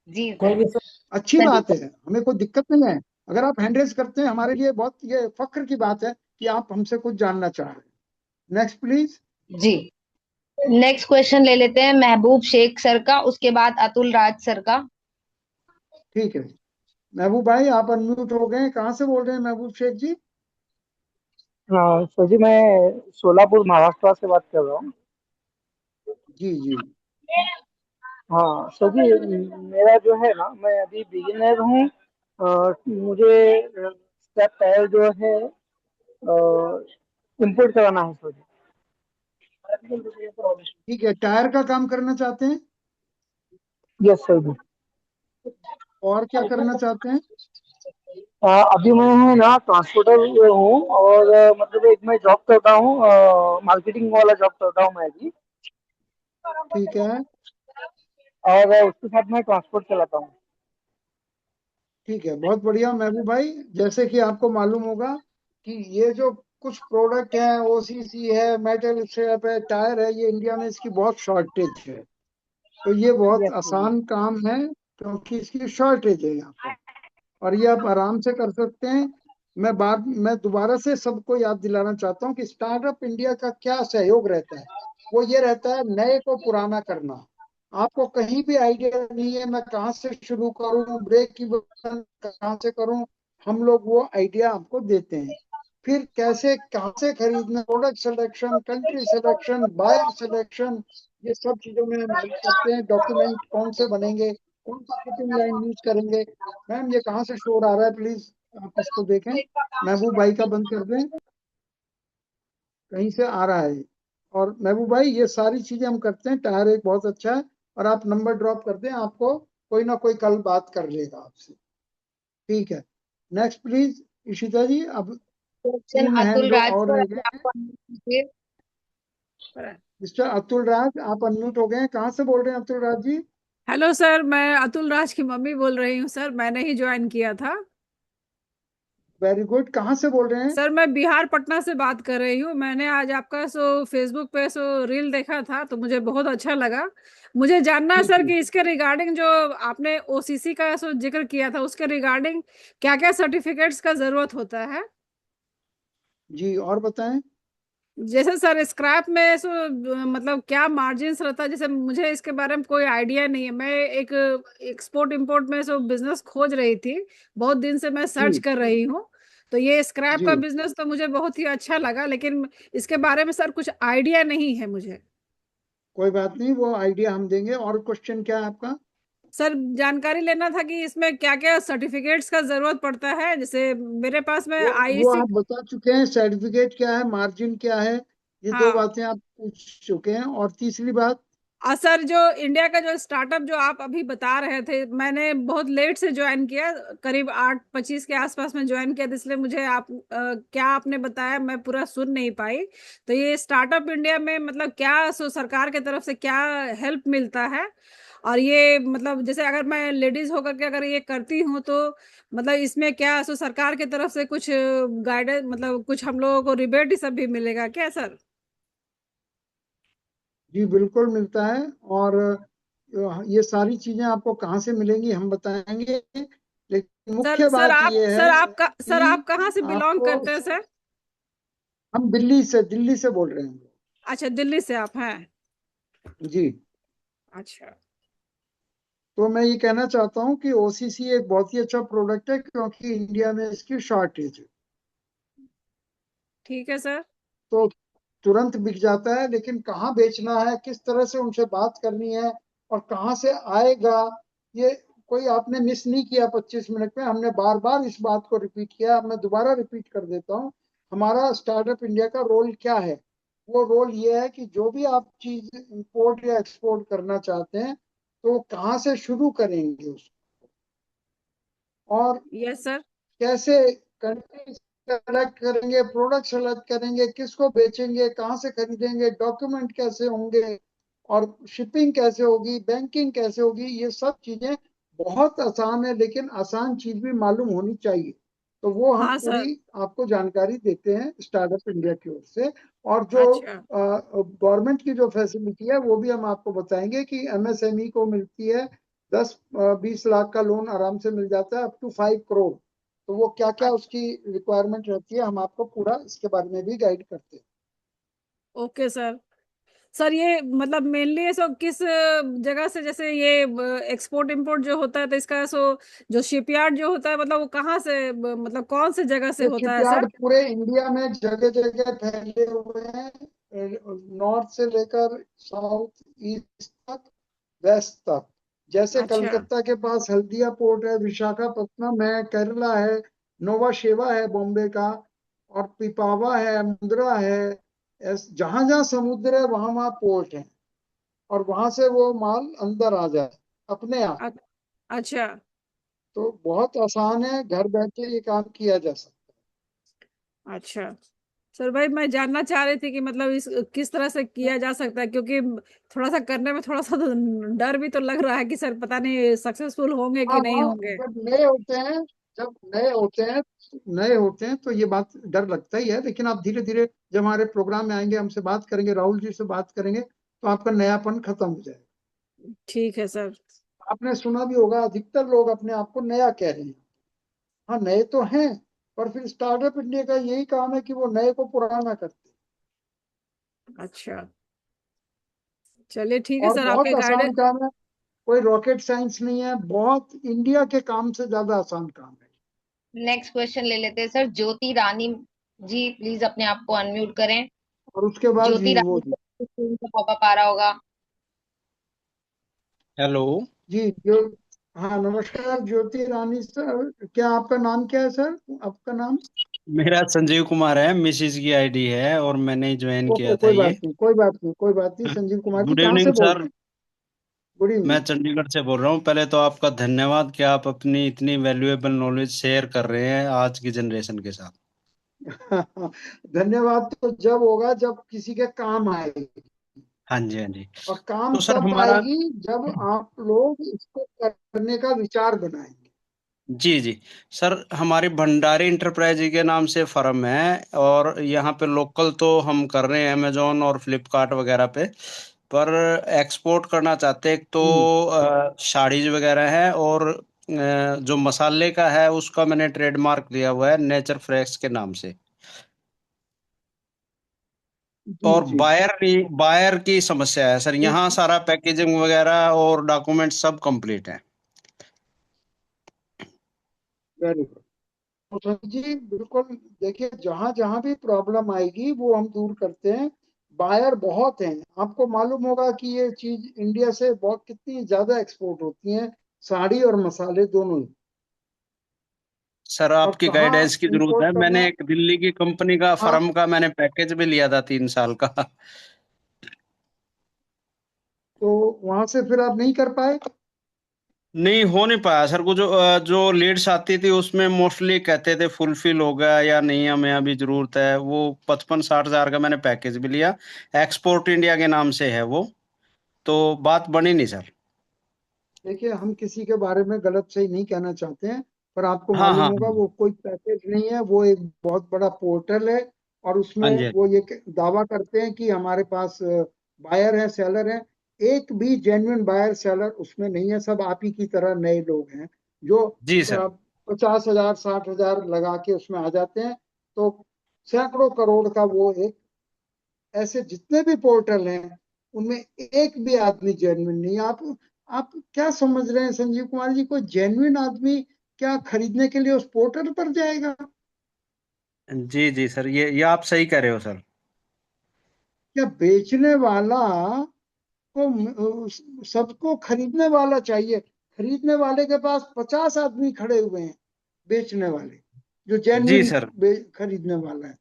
जी कोई सर। नहीं सर। अच्छी सर बात है, हमें कोई दिक्कत नहीं है। अगर आप हैंड रेज करते हैं हमारे लिए बहुत ये फख्र की बात है कि आप हमसे कुछ जानना चाह रहे हैं। Next please. जी, नेक्स्ट क्वेश्चन ले लेते हैं महबूब शेख सर का, उसके बाद अतुल राज सर का। ठीक है। महबूब भाई, आप अनम्यूट हो गए हैं। कहाँ से बोल रहे हैं महबूब शेख जी? हाँ सर जी, मैं सोलापुर महाराष्ट्र से बात कर रहा हूँ। जी जी। हाँ सर जी, मेरा जो है ना, मैं अभी बिगिनर हूँ। मुझे स्टेप टायर जो है इम्पोर्ट कराना है सर जी। ठीक है, टायर का काम करना चाहते हैं? यस सर जी। और क्या करना चाहते हैं? अभी मैं है ना ट्रांसपोर्टर हूँ, और मतलब एक मैं जॉब करता हूँ, मार्केटिंग वाला जॉब करता हूँ मैं अभी। ठीक है। और उसके साथ मैं ट्रांसपोर्ट चलाता हूँ। ठीक है, बहुत बढ़िया महबूब भाई। जैसे कि आपको मालूम होगा कि ये जो कुछ प्रोडक्ट है, ओसीसी है, मेटल स्क्रैप है, टायर है, ये इंडिया में इसकी बहुत शॉर्टेज है। तो ये बहुत यस सर जी। आसान काम है, क्योंकि इसकी शॉर्टेज है यहाँ पर, और ये आप आराम से कर सकते हैं। मैं दोबारा से सबको याद दिलाना चाहता हूँ कि स्टार्टअप इंडिया का क्या सहयोग रहता है। वो ये रहता है नए को पुराना करना। आपको कहीं भी आइडिया नहीं है मैं कहाँ से शुरू करूँ, ब्रेक इवन कहाँ से करूँ, हम लोग वो आइडिया आपको देते हैं। फिर कैसे कहाँ से खरीदना, product selection, country selection, buyer selection, ये सब चीजों में हम हेल्प करते हैं। डॉक्यूमेंट कौन से बनेंगे, कौन सा शिपिंग लाइन यूज करेंगे। मैम, ये कहाँ से शोर आ रहा है, प्लीज आप इसको देखें। महबूब भाई का बंद कर दें। कहीं से आ रहा है। और महबूब भाई ये सारी चीजें हम करते हैं, टायर एक बहुत अच्छा है, और आप नंबर ड्रॉप कर दें, आपको कोई ना कोई कल बात कर लेगा आपसे। ठीक है, नेक्स्ट प्लीज इशिता जी। अब क्वेश्चन 3 अतुल हैंड राज और सर, रह अपने गए आप हैं। को unmute कीजिए। मिस्टर अतुल राज, आप अनम्यूट हो गए हैं। कहाँ से बोल रहे हैं अतुल राज जी? हेलो सर, मैं अतुल राज की मम्मी बोल रही हूँ सर, मैंने ही ज्वाइन किया था। वेरी गुड, कहाँ से बोल रहे हैं? सर मैं बिहार पटना से बात कर रही हूँ। मैंने आज आपका फेसबुक पे रील देखा था, तो मुझे बहुत अच्छा लगा। मुझे जानना है जी सर जी कि इसके रिगार्डिंग जो आपने ओसीसी का जिक्र किया था, उसके रिगार्डिंग क्या क्या सर्टिफिकेट्स का जरूरत होता है। जी, और बताएं। जैसे सर स्क्रैप में मतलब क्या मार्जिन्स रहता है, जैसे मुझे इसके बारे में कोई आइडिया नहीं है। मैं एक एक्सपोर्ट इंपोर्ट में बिजनेस खोज रही थी, बहुत दिन से मैं सर्च जी कर रही हूँ। तो ये स्क्रैप जी, का बिजनेस तो मुझे बहुत ही अच्छा लगा, लेकिन इसके बारे में सर कुछ आइडिया नहीं है मुझे। कोई बात नहीं, वो आइडिया हम देंगे। और क्वेश्चन क्या है आपका? सर जानकारी लेना था कि इसमें क्या क्या सर्टिफिकेट्स का जरूरत पड़ता है। जैसे मेरे पास में वो आईसी। आप बता चुके हैं, सर्टिफिकेट क्या है, मार्जिन क्या है, ये 2 हाँ। बातें आप पूछ चुके हैं। और तीसरी बात? सर जो इंडिया का जो स्टार्टअप जो आप अभी बता रहे थे, मैंने बहुत लेट से ज्वाइन किया, करीब 8:25 के आसपास में ज्वाइन किया, तो इसलिए मुझे आप क्या आपने बताया मैं पूरा सुन नहीं पाई। तो ये स्टार्टअप इंडिया में मतलब क्या सरकार की तरफ से क्या हेल्प मिलता है। और ये मतलब जैसे अगर मैं लेडीज होकर के अगर ये करती हूँ, तो मतलब इसमें क्या सरकार की तरफ से कुछ गाइडेंस, मतलब कुछ हम लोगों को रिबेट ये सब भी मिलेगा क्या सर। जी बिल्कुल मिलता है। और ये सारी चीजें आपको कहाँ से मिलेंगी हम बताएंगे, लेकिन सर मुख्य सर बात आप ये सर है सर आप कि कहाँ से बिलोंग आपको, करते हैं सर। हम दिल्ली से बोल रहे हैं। अच्छा, दिल्ली से आप हैं। जी, अच्छा। तो मैं ये कहना चाहता हूँ कि ओसीसी एक बहुत ही अच्छा प्रोडक्ट है, क्योंकि इंडिया में इसकी शॉर्टेज है, ठीक है सर। तो तुरंत बिक जाता है। लेकिन कहाँ बेचना है, किस तरह से उनसे बात करनी है, और कहाँ से आएगा, ये कोई आपने मिस नहीं किया 25 मिनट में। हमने बार बार इस बात को रिपीट किया, अब मैं दोबारा रिपीट कर देता हूँ। हमारा स्टार्टअप इंडिया का रोल क्या है? वो रोल ये है कि जो भी आप चीज इंपोर्ट या एक्सपोर्ट करना चाहते हैं, तो कहाँ से शुरू करेंगे उसको, और यस सर। कैसे कंट्री सेलेक्ट करेंगे, प्रोडक्ट सेलेक्ट करेंगे, किसको बेचेंगे, कहाँ से खरीदेंगे, डॉक्यूमेंट कैसे होंगे, और शिपिंग कैसे होगी, बैंकिंग कैसे होगी, ये सब चीजें बहुत आसान है, लेकिन आसान चीज भी मालूम होनी चाहिए। तो वो हम हाँ पूरी सर। आपको जानकारी देते हैं स्टार्टअप इंडिया की ओर से। और जो अच्छा। गवर्नमेंट की जो फैसिलिटी है वो भी हम आपको बताएंगे कि एमएसएमई को मिलती है 10-20 लाख का लोन, आराम से मिल जाता है, अप टू 5 करोड़। तो वो क्या क्या अच्छा। उसकी रिक्वायरमेंट रहती है, हम आपको पूरा इसके बारे में भी गाइड करते हैं। Okay sir. सर ये मतलब मेनली किस जगह से, जैसे ये एक्सपोर्ट इंपोर्ट जो होता है, तो इसका जो शिपयार्ड जो होता है, मतलब वो कहाँ से मतलब कौन से जगह से ये होता है सर। शिपयार्ड पूरे इंडिया में जगह जगह फैले हुए हैं, नॉर्थ से लेकर साउथ ईस्ट तक, वेस्ट तक। जैसे अच्छा। कलकत्ता के पास हल्दिया पोर्ट है, विशाखापत्तनम है, केरला है, नोवा शेवा है बॉम्बे का, और पिपावा है, मुंद्रा है। जहां जहां समुद्र है वहां वहां पोर्ट है, और वहां से वो माल अंदर आ जाए अपने आप। अ- अच्छा। तो बहुत आसान है, घर बैठे ये काम किया जा सकता अच्छा सर, भाई मैं जानना चाह रही थी कि मतलब इस किस तरह से किया जा सकता है, क्योंकि थोड़ा सा करने में थोड़ा सा तो डर भी तो लग रहा है कि सर पता नहीं सक्सेसफुल होंगे है। कि हाँ नहीं हाँ, होंगे। जब नए होते हैं, जब नए होते हैं तो ये बात डर लगता ही है। लेकिन आप धीरे धीरे जब हमारे प्रोग्राम में आएंगे, हमसे बात करेंगे, राहुल जी से बात करेंगे, तो आपका नयापन खत्म हो जाएगा। ठीक है सर। आपने सुना भी होगा, अधिकतर लोग अपने आप को नया कह रहे हैं। हाँ, नए तो हैं, पर फिर स्टार्टअप इंडिया का यही काम है कि वो नए को पुराना करते हैं। अच्छा, चलिए ठीक है और सर, बहुत आपके गाइड। आसान काम है, कोई रॉकेट साइंस नहीं है, बहुत इंडिया के काम से ज्यादा आसान काम है। नेक्स्ट क्वेश्चन ले लेते हैं sir, Jyoti Rani ji, please अपने आप को अनम्यूट करें। और उसके बाद ज्योति वीवो रानी जी। स्क्रीन पर पॉपअप आ रहा होगा। हेलो। जी जो, हाँ नमस्कार ज्योति रानी सर, क्या आपका नाम क्या है सर, आपका नाम? मेरा संजीव कुमार है, मिसिस की आईडी है, और मैंने ज्वाइन ओके, किया था कोई ये। बात नहीं, कोई बात नहीं, कोई बात नहीं। संजीव कुमार जी गुड कहाँ से इवनिंग बोल सर। रहे हैं? गुड मैं इवनिंग। चंडीगढ़ से बोल रहा हूँ। पहले तो आपका धन्यवाद कि आप अपनी इतनी वैल्यूएबल नॉलेज शेयर कर रहे हैं आज की जनरेशन के साथ। धन्यवाद तो जब होगा जब किसी के काम आएगी, हाँ जी, हाँ जी। और काम तो सर तब हमारा, आएगी जब आप लोग इसको करने का विचार बनाएंगे। जी जी सर, हमारी भंडारी इंटरप्राइज के नाम से फर्म है, और यहाँ पे लोकल तो हम कर रहे हैं अमेजोन और फ्लिपकार्ट वगैरह पे, पर एक्सपोर्ट करना चाहते हैं। एक तो साड़ीज वगैरह है, और जो मसाले का है उसका मैंने ट्रेडमार्क लिया हुआ है नेचर फ्रेश के नाम से। जी और जी। बायर की समस्या है सर, यहाँ सारा पैकेजिंग वगैरह और डॉक्यूमेंट सब कंप्लीट है। Very good. तो सर जी बिल्कुल, देखिए जहां जहां भी प्रॉब्लम आएगी वो हम दूर करते हैं। बायर बहुत हैं, आपको मालूम होगा कि ये चीज इंडिया से बहुत कितनी ज्यादा एक्सपोर्ट होती है, साड़ी और मसाले दोनों ही। सर और आपकी कहाँ गाइडेंस की जरूरत इंपोर्ट है। करना मैंने है? एक दिल्ली की कंपनी का हाँ, फर्म का मैंने पैकेज भी लिया था 3 साल का। तो वहां से फिर आप नहीं कर पाए? नहीं हो नहीं पाया सर। को जो लीड्स आती थी उसमें मोस्टली कहते थे फुलफिल हो गया या नहीं, हमें अभी जरूरत है। वो 55-60 हजार का मैंने पैकेज भी लिया, एक्सपोर्ट इंडिया के नाम से है वो, तो बात बनी नहीं सर। देखिए हम किसी के बारे में गलत सही नहीं कहना चाहते हैं, पर आपको हाँ मालूम हाँ होगा वो कोई पैकेज नहीं है, वो एक बहुत बड़ा पोर्टल है। और हाँ उसमें जी, हाँ वो जी। ये दावा करते हैं कि हमारे पास बायर है, सेलर है। एक भी जेन्युइन बायर सेलर उसमें नहीं है, सब आप ही की तरह नए लोग हैं जो जी सर। 50,000 60,000 लगा के उसमें आ जाते हैं। तो सैकड़ों करोड़ का वो एक, ऐसे जितने भी पोर्टल हैं उनमें एक भी आदमी जेन्युइन नहीं है। आप क्या समझ रहे हैं संजीव कुमार जी, कोई जेन्युइन आदमी क्या खरीदने के लिए उस पोर्टल पर जाएगा? जी जी सर, ये आप सही कह रहे हो सर। क्या बेचने वाला को सबको खरीदने वाला चाहिए? खरीदने वाले के पास 50 आदमी खड़े हुए हैं, बेचने वाले जो जी जेन्युइन सर। खरीदने वाला है।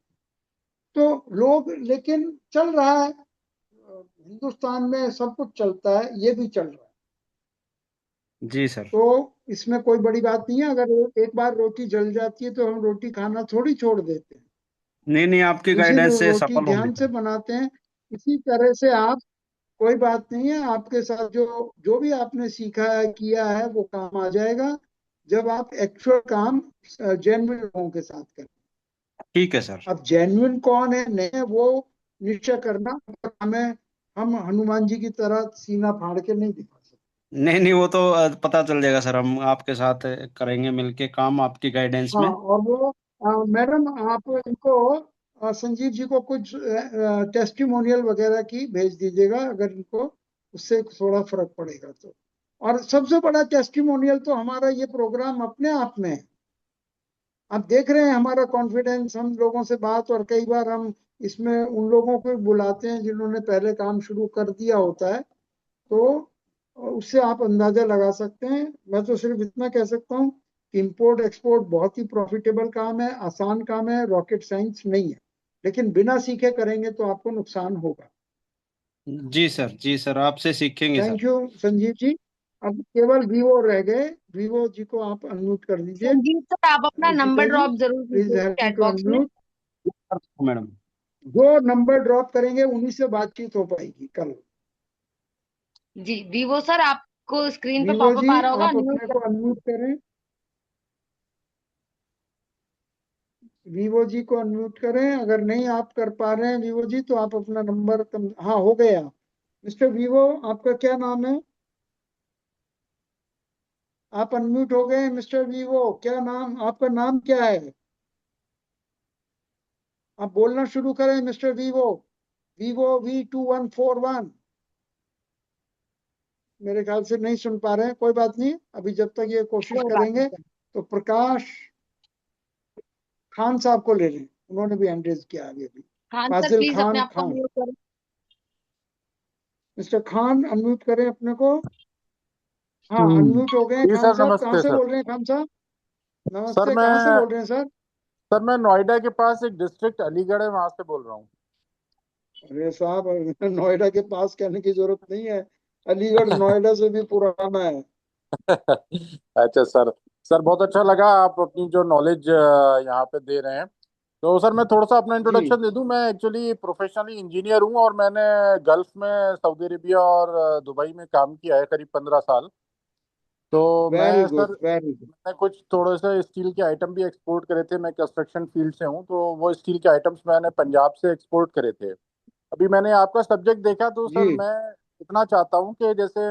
तो लोग, लेकिन चल रहा है, हिंदुस्तान में सब कुछ चलता है, ये भी चल रहा है। जी सर। तो इसमें कोई बड़ी बात नहीं है, अगर एक बार रोटी जल जाती है तो हम रोटी खाना थोड़ी छोड़ देते हैं, नहीं नहीं, आपकी दूसरी गाइडेंस से रोटी सफल होंगे ध्यान से सर। बनाते हैं। इसी तरह से आप, कोई बात नहीं है, आपके साथ जो जो भी आपने सीखा है किया है वो काम आ जाएगा जब आप एक्चुअल काम जेन्युइन लोगों के साथ करें। ठीक है सर। अब जेन्युइन कौन है नहीं है वो निश्चय करना हमें, हम हनुमान जी की तरह सीना फाड़ के नहीं दिखा सकते। नहीं नहीं, वो तो पता चल जाएगा सर। हम आपके साथ करेंगे मिलके काम आपकी गाइडेंस हाँ, में। और वो मैडम आप इनको संजीव जी को कुछ टेस्टिमोनियल वगैरह की भेज दीजिएगा, अगर इनको उससे थोड़ा फर्क पड़ेगा तो। और सबसे बड़ा टेस्टिमोनियल तो हमारा ये प्रोग्राम अपने आप में है। आप देख रहे हैं हमारा कॉन्फिडेंस, हम लोगों से बात, और कई बार हम इसमें उन लोगों को भी बुलाते हैं जिन्होंने पहले काम शुरू कर दिया होता है। तो उससे आप अंदाजा लगा सकते हैं। मैं तो सिर्फ इतना कह सकता हूँ कि इंपोर्ट एक्सपोर्ट बहुत ही प्रॉफिटेबल काम है, आसान काम है, रॉकेट साइंस नहीं है। लेकिन बिना सीखे करेंगे तो आपको नुकसान होगा। जी सर, जी सर, आपसे सीखेंगे sir. Thank you Sanjeev ji. अब केवल वीवो रह गए, वीवो जी को आप अनम्यूट कर दीजिए। संजीव सर, आप अपना नंबर गीता जी ड्रॉप जरूर प्लीज कीजिए help me chat to box में। अनम्यूट। मैडम। जो नंबर ड्रॉप करेंगे उन्हीं से बातचीत हो पाएगी कल। जी वीवो सर, आपको स्क्रीन पे वीवो पॉपअप जी आ रहा होगा, आप अनम्यूट अपने कर को अनम्यूट करें, वीवो जी को अनम्यूट करें। अगर नहीं आप कर पा रहे हैं वीवो जी तो आप अपना नंबर हाँ हो गया। मिस्टर वीवो, आपका क्या नाम है? आप अनम्यूट हो गए मिस्टर वीवो। क्या नाम, आपका नाम क्या है? आप बोलना शुरू करें मिस्टर वीवो। Vivo V2141। मेरे ख्याल से नहीं सुन पा रहे हैं, कोई बात नहीं, अभी जब तक ये कोशिश कोई बात नहीं करेंगे। सर। तो प्रकाश खान साहब को ले लें, उन्होंने भी हैंड रेज किया अभी अभी। खान सर फाजिल प्लीज अपने खान आप को खान, अनम्यूट करें। मिस्टर खान अनम्यूट करें अपने को। हाँ हम्म। अनम्यूट हो गए जी खान सर, साहब। कहाँ नमस्ते से सर। बोल रहे हैं खान साहब? सर नमस्ते, मैं कहाँ से बोल रहे हैं सर? सर मैं नोएडा के पास एक डिस्ट्रिक्ट अलीगढ़ है, वहां से बोल रहा हूँ। अरे साहब, नोएडा के पास कहने की जरूरत नहीं है, अलीगढ़ नोएडा से भी पुराना है। अच्छा सर। सर बहुत अच्छा लगा आप अपनी जो नॉलेज यहाँ पे दे रहे हैं। तो सर मैं थोड़ा सा अपना जी, इंट्रोडक्शन दे दूं। मैं एक्चुअली प्रोफेशनली इंजीनियर हूँ और मैंने गल्फ में सऊदी अरेबिया और दुबई में काम किया है करीब 15 साल। तो वेरी मैं गुड, सर वेरी गुड। मैंने कुछ थोड़े से स्टील के आइटम भी एक्सपोर्ट करे थे। मैं कंस्ट्रक्शन फील्ड से हूँ, तो वो स्टील के आइटम्स मैंने पंजाब से एक्सपोर्ट करे थे। अभी मैंने आपका सब्जेक्ट देखा तो सर जी, मैं इतना चाहता हूँ कि जैसे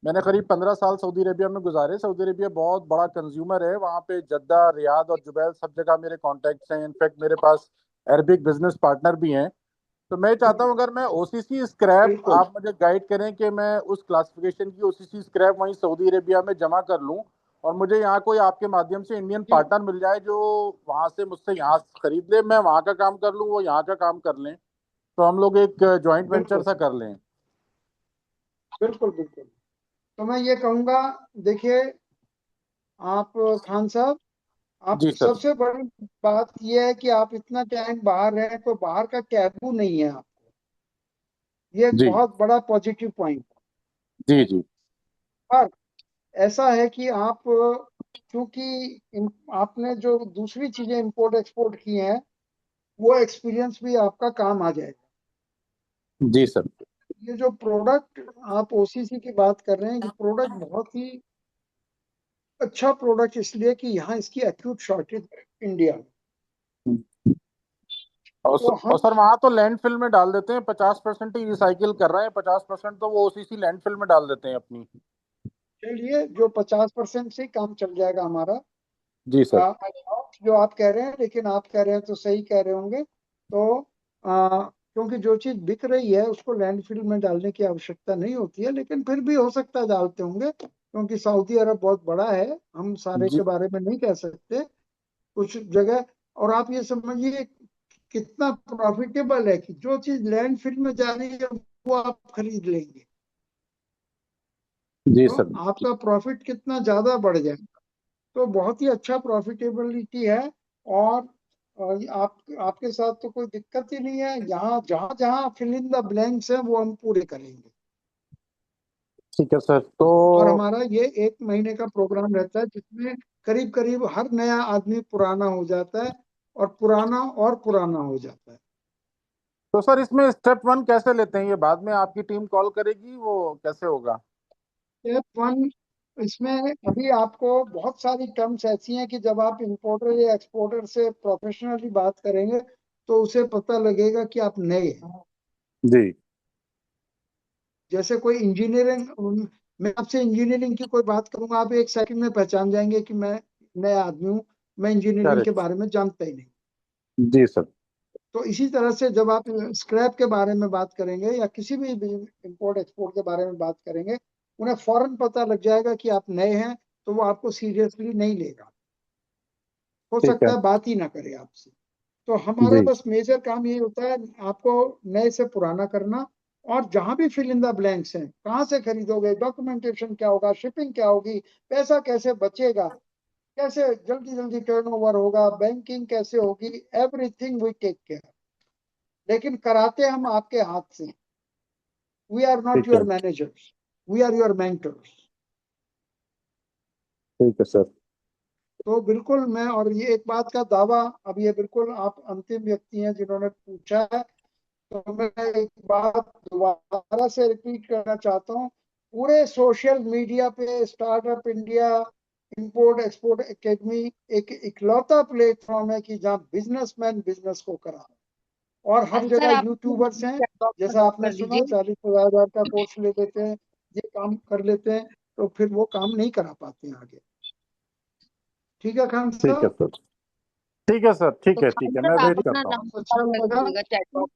मैंने करीब 15 साल सऊदी अरेबिया में गुजारे। सऊदी अरेबिया बहुत बड़ा कंज्यूमर है। वहाँ पे जद्दा, रियाद और जुबैल सब जगह मेरे कॉन्टैक्ट्स हैं। इनफैक्ट मेरे पास अरबिक बिजनेस पार्टनर भी हैं। तो मैं चाहता हूँ अगर मैं ओसीसी स्क्रैप बिल्कुल। आप मुझे गाइड करें कि मैं उस क्लासिफिकेशन की ओसीसी स्क्रैप वहीं सऊदी अरेबिया में जमा कर लूँ, और मुझे यहाँ कोई आपके माध्यम से इंडियन जी, पार्टनर मिल जाए जो वहां से मुझसे यहाँ खरीद ले, मैं वहाँ का काम कर लूँ, वो यहाँ का काम कर लें, तो हम लोग एक जॉइंट वेंचर बिल्कुल, सा कर लें। बिल्कुल, बिल्कुल। तो मैं ये कहूंगा, देखिए आप खान साहब, आप जी सर। सबसे बड़ी बात यह है कि आप इतना टाइम बाहर रहे, तो बाहर का टैबू नहीं है आप, ये एक जी बहुत बड़ा पॉजिटिव पॉइंट है। जी जी पर ऐसा है कि आप, क्योंकि आपने जो दूसरी चीजें इंपोर्ट एक्सपोर्ट की हैं, वो एक्सपीरियंस भी आपका काम आ जाएगा। जी सर। ये जो प्रोडक्ट आप ओसीसी की बात कर रहे हैं, ये प्रोडक्ट बहुत ही अच्छा प्रोडक्ट, इसलिए कि यहाँ इसकी एक्यूट शॉर्टेज है इंडिया में। तो और हम, सर वहाँ तो लैंडफिल में डाल देते हैं, 50% ही रिसाइकिल कर रहे हैं, 50% तो वो ओसीसी लैंडफिल में डाल देते हैं अपनी। चलिए जो 50% से काम चल जाएगा हमारा। जी सर। जो आप कह रहे हैं, लेकिन आप कह रहे हैं तो सही कह रहे होंगे। तो क्योंकि जो चीज बिक रही है उसको लैंडफिल में डालने की आवश्यकता नहीं होती है, लेकिन फिर भी हो सकता है डालते होंगे, क्योंकि सऊदी अरब बहुत बड़ा है, हम सारे जी के बारे में नहीं कह सकते, कुछ जगह। और आप ये समझिए कितना प्रॉफिटेबल है कि जो चीज लैंडफिल में जा रही है वो आप खरीद लेंगे, जी तो सर। आपका प्रॉफिट कितना ज्यादा बढ़ जाएगा। तो बहुत ही अच्छा प्रॉफिटेबिलिटी है। और आप, आपके साथ तो कोई दिक्कत ही नहीं है, यहाँ जहाँ जहाँ फिल इन द ब्लैंक्स है वो हम पूरे करेंगे। ठीक है सर। तो और हमारा ये 1 महीने का प्रोग्राम रहता है, जिसमें करीब करीब हर नया आदमी पुराना हो जाता है, और पुराना और पुराना हो जाता है। सर इसमें स्टेप 1 कैसे लेते हैं? ये बाद में आपकी टीम कॉल करेगी, वो कैसे होगा? स्टेप वन, इसमें अभी आपको बहुत सारी टर्म्स ऐसी हैं कि जब आप इंपोर्टर या एक्सपोर्टर से प्रोफेशनली बात करेंगे तो उसे पता लगेगा कि आप नए हैं। जी। जैसे कोई इंजीनियरिंग, मैं आपसे इंजीनियरिंग की कोई बात करूंगा, आप 1 सेकंड में पहचान जाएंगे कि मैं नया आदमी हूँ, मैं इंजीनियरिंग के करेक्ट। बारे में जानता ही नहीं। जी सर। तो इसी तरह से जब आप स्क्रैप के बारे में बात करेंगे या किसी भी इंपोर्ट एक्सपोर्ट के बारे में बात करेंगे, उन्हें फौरन पता लग जाएगा कि आप नए हैं, तो वो आपको सीरियसली नहीं लेगा, हो ठीक सकता है। है बात ही ना करे आपसे। तो हमारा जी बस मेजर काम ये होता है, आपको नए से पुराना करना। और जहां भी फिल इन द ब्लैंक्स हैं, कहाँ से खरीदोगे, डॉक्यूमेंटेशन क्या होगा, शिपिंग क्या होगी, पैसा कैसे बचेगा, कैसे जल्दी जल्दी टर्नओवर होगा, बैंकिंग कैसे होगी, एवरीथिंग वी टेक केयर। लेकिन कराते हम आपके हाथ से। वी आर नॉट ठीक है। Your managers, we are your mentors. ठीक है सर। तो बिल्कुल मैं, और ये एक बात का दावा, अब ये बिल्कुल आप अंतिम व्यक्ति हैं जिन्होंने पूछा है, तो मैं एक बात दोबारा से रिपीट करना चाहता हूँ। पूरे सोशल मीडिया पे startup India import export academy एक इकलौता प्लेटफॉर्म है कि जहाँ बिजनेसमैन बिजनेस को करा, और हर सर जगह आप यूट्यूबर्स हैं। ड्रॉप जैसा आपने कर सुना, दीजिए। 40-50 हजार का कोर्स ले लेते हैं, ये काम कर लेते हैं, तो फिर वो काम नहीं करा पाते हैं आगे। ठीक है खान ठीक है साहब। सर। ठीक है सर। ठीक तो है, ठीक खान है, मैं सर आप वेट अपना करता हूँ। नंबर अच्छा ड्रॉप कर लगा। दीजिएगा चैट बॉक्स।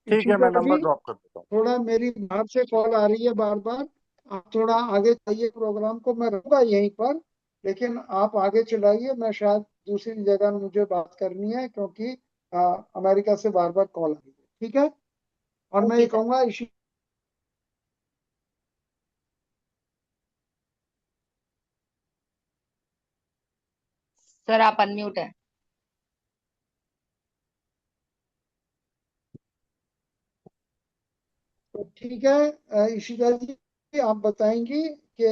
ठीक है, इशू का मैं नंबर अभी ड्रॉप कर देता हूँ। थोड़ा मेरी बाहर से कॉल आ रही है बार बार, आप थोड़ा आगे चाहिए प्रोग्राम को, मैं रहूंगा यहीं पर, लेकिन आप आगे चलाइए, मैं शायद दूसरी जगह मुझे बात करनी है, क्योंकि अमेरिका से बार बार कॉल आ रही है। ठीक है। और मैं ये ओके सर। कहूंगा इसी सर आप अनम्यूट है। ठीक है इशिता जी, आप बताएंगी कि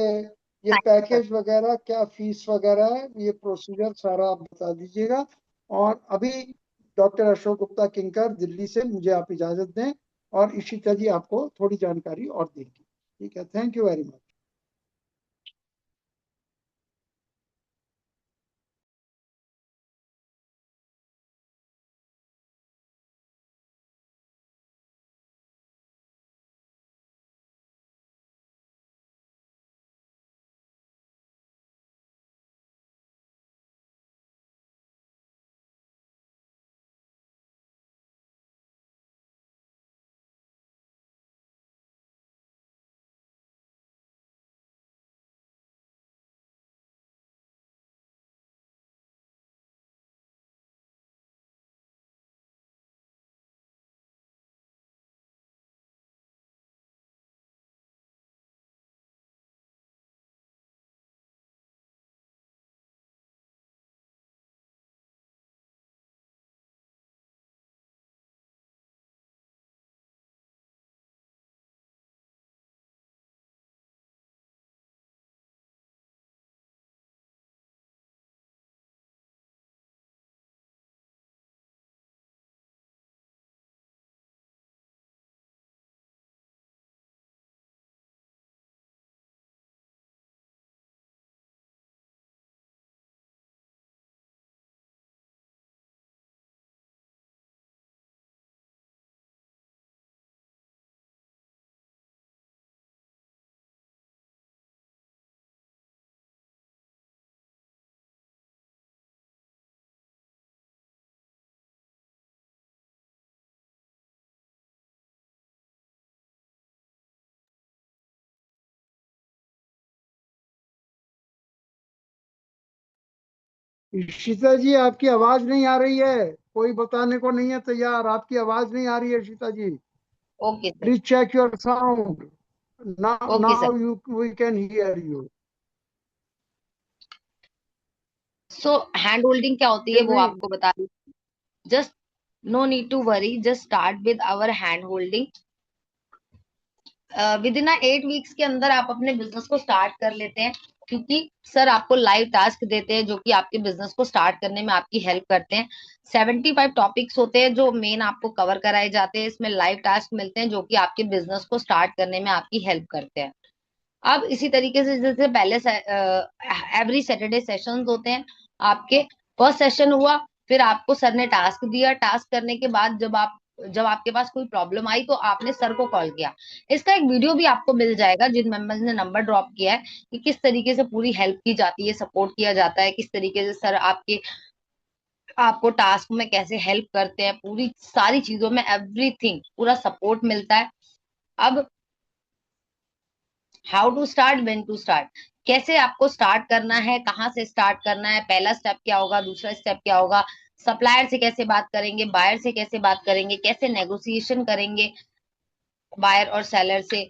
ये पैकेज वगैरह क्या फीस वगैरह है, ये प्रोसीजर सारा आप बता दीजिएगा। और अभी डॉक्टर अशोक गुप्ता किंकर दिल्ली से मुझे आप इजाजत दें, और इशिता जी आपको थोड़ी जानकारी और देंगी। ठीक है, thank you very much. Ishita ji, आपकी आवाज नहीं आ रही है, कोई बताने को नहीं है तैयार, आपकी आवाज नहीं आ रही है Ishita ji. Okay sir. Please check your sound. Okay now sir. You we can hear you. So hand holding क्या होती है वो नहीं, आपको बता दी। Just no need to worry, just start with our hand holding. Within 8 weeks के अंदर आप अपने बिजनेस को स्टार्ट कर लेते हैं, क्योंकि सर आपको लाइव टास्क देते हैं जो कि आपके बिजनेस को स्टार्ट करने में आपकी हेल्प करते हैं। 75 टॉपिक्स होते हैं जो मेन आपको कवर कराए जाते हैं। इसमें लाइव टास्क मिलते हैं जो कि आपके बिजनेस को स्टार्ट करने में आपकी हेल्प करते हैं। अब इसी तरीके से जैसे पहले एवरी सैटरडे सेशंस होते हैं आपके। फर्स्ट सेशन हुआ, फिर आपको सर ने टास्क दिया। टास्क करने के बाद जब आपके पास कोई प्रॉब्लम आई तो आपने सर को कॉल किया। इसका एक वीडियो भी आपको मिल जाएगा जिन मेंबर्स ने नंबर ड्रॉप किया है, कि किस तरीके से पूरी हेल्प की जाती है, सपोर्ट किया जाता है, किस तरीके से सर आपको टास्क में कैसे हेल्प करते हैं, पूरी सारी चीजों में एवरीथिंग पूरा सपोर्ट मिलता है। अब how to start, when to start, कैसे आपको स्टार्ट करना है, कहाँ से स्टार्ट करना है, पहला स्टेप क्या होगा, दूसरा स्टेप क्या होगा, सप्लायर से कैसे बात करेंगे, बायर से कैसे बात करेंगे, कैसे नेगोशिएशन करेंगे बायर और सेलर से,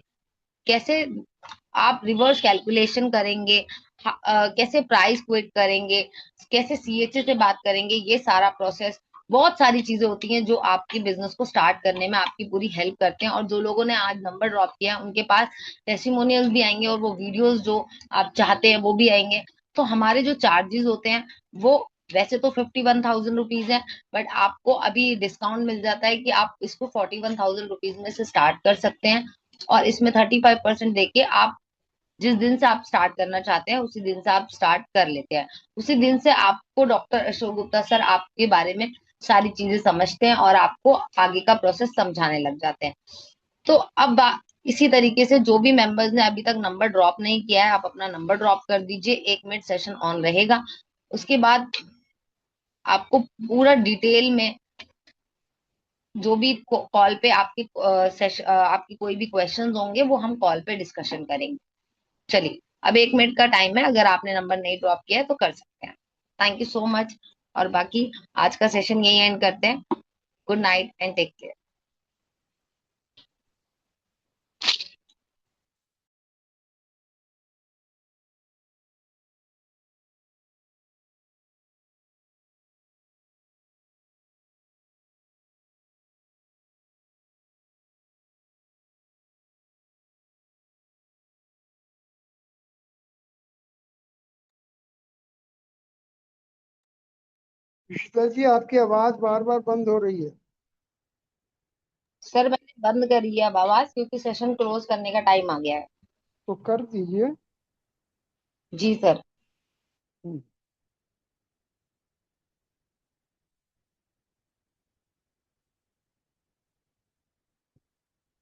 कैसे आप रिवर्स कैलकुलेशन करेंगे, कैसे प्राइस क्विट करेंगे, कैसे सीएचए से बात करेंगे, ये सारा प्रोसेस। बहुत सारी चीजें होती हैं जो आपके बिजनेस को स्टार्ट करने में आपकी पूरी हेल्प करते हैं। और जो लोगों ने आज नंबर ड्रॉप किया है उनके पास टेस्टिमोनियल्स भी आएंगे, और वो वीडियोस जो आप चाहते हैं वो भी आएंगे। तो हमारे जो चार्जेस होते हैं वो वैसे तो 51,000 रुपीज है, बट आपको अभी डिस्काउंट मिल जाता है कि आप इसको 41,000 रुपीज में से स्टार्ट कर सकते हैं। और इसमें 35% देके आप जिस दिन से आप स्टार्ट करना चाहते हैं उसी दिन से आप स्टार्ट कर लेते हैं। उसी दिन से आपको डॉक्टर अशोक गुप्ता सर आपके बारे में सारी चीजें समझते हैं और आपको आगे का प्रोसेस समझाने लग जाते हैं। तो अब इसी तरीके से जो भी मेंबर्स ने अभी तक नंबर ड्रॉप नहीं किया है, आप अपना नंबर ड्रॉप कर दीजिए। 1 मिनट सेशन ऑन रहेगा, उसके बाद आपको पूरा डिटेल में जो भी कॉल पे आपकी कोई भी क्वेश्चंस होंगे वो हम कॉल पे डिस्कशन करेंगे। चलिए, अब 1 मिनट का टाइम है, अगर आपने नंबर नहीं ड्रॉप किया है तो कर सकते हैं। Thank you so much. और बाकी आज का सेशन यही एंड करते हैं। Good night and take care. Rishita ji, आपकी आवाज बार बार बंद हो रही है। सर मैंने बंद कर दिया अब आवाज, क्योंकि सेशन क्लोज करने का टाइम आ गया है। तो कर दीजिए। जी सर। हम्म।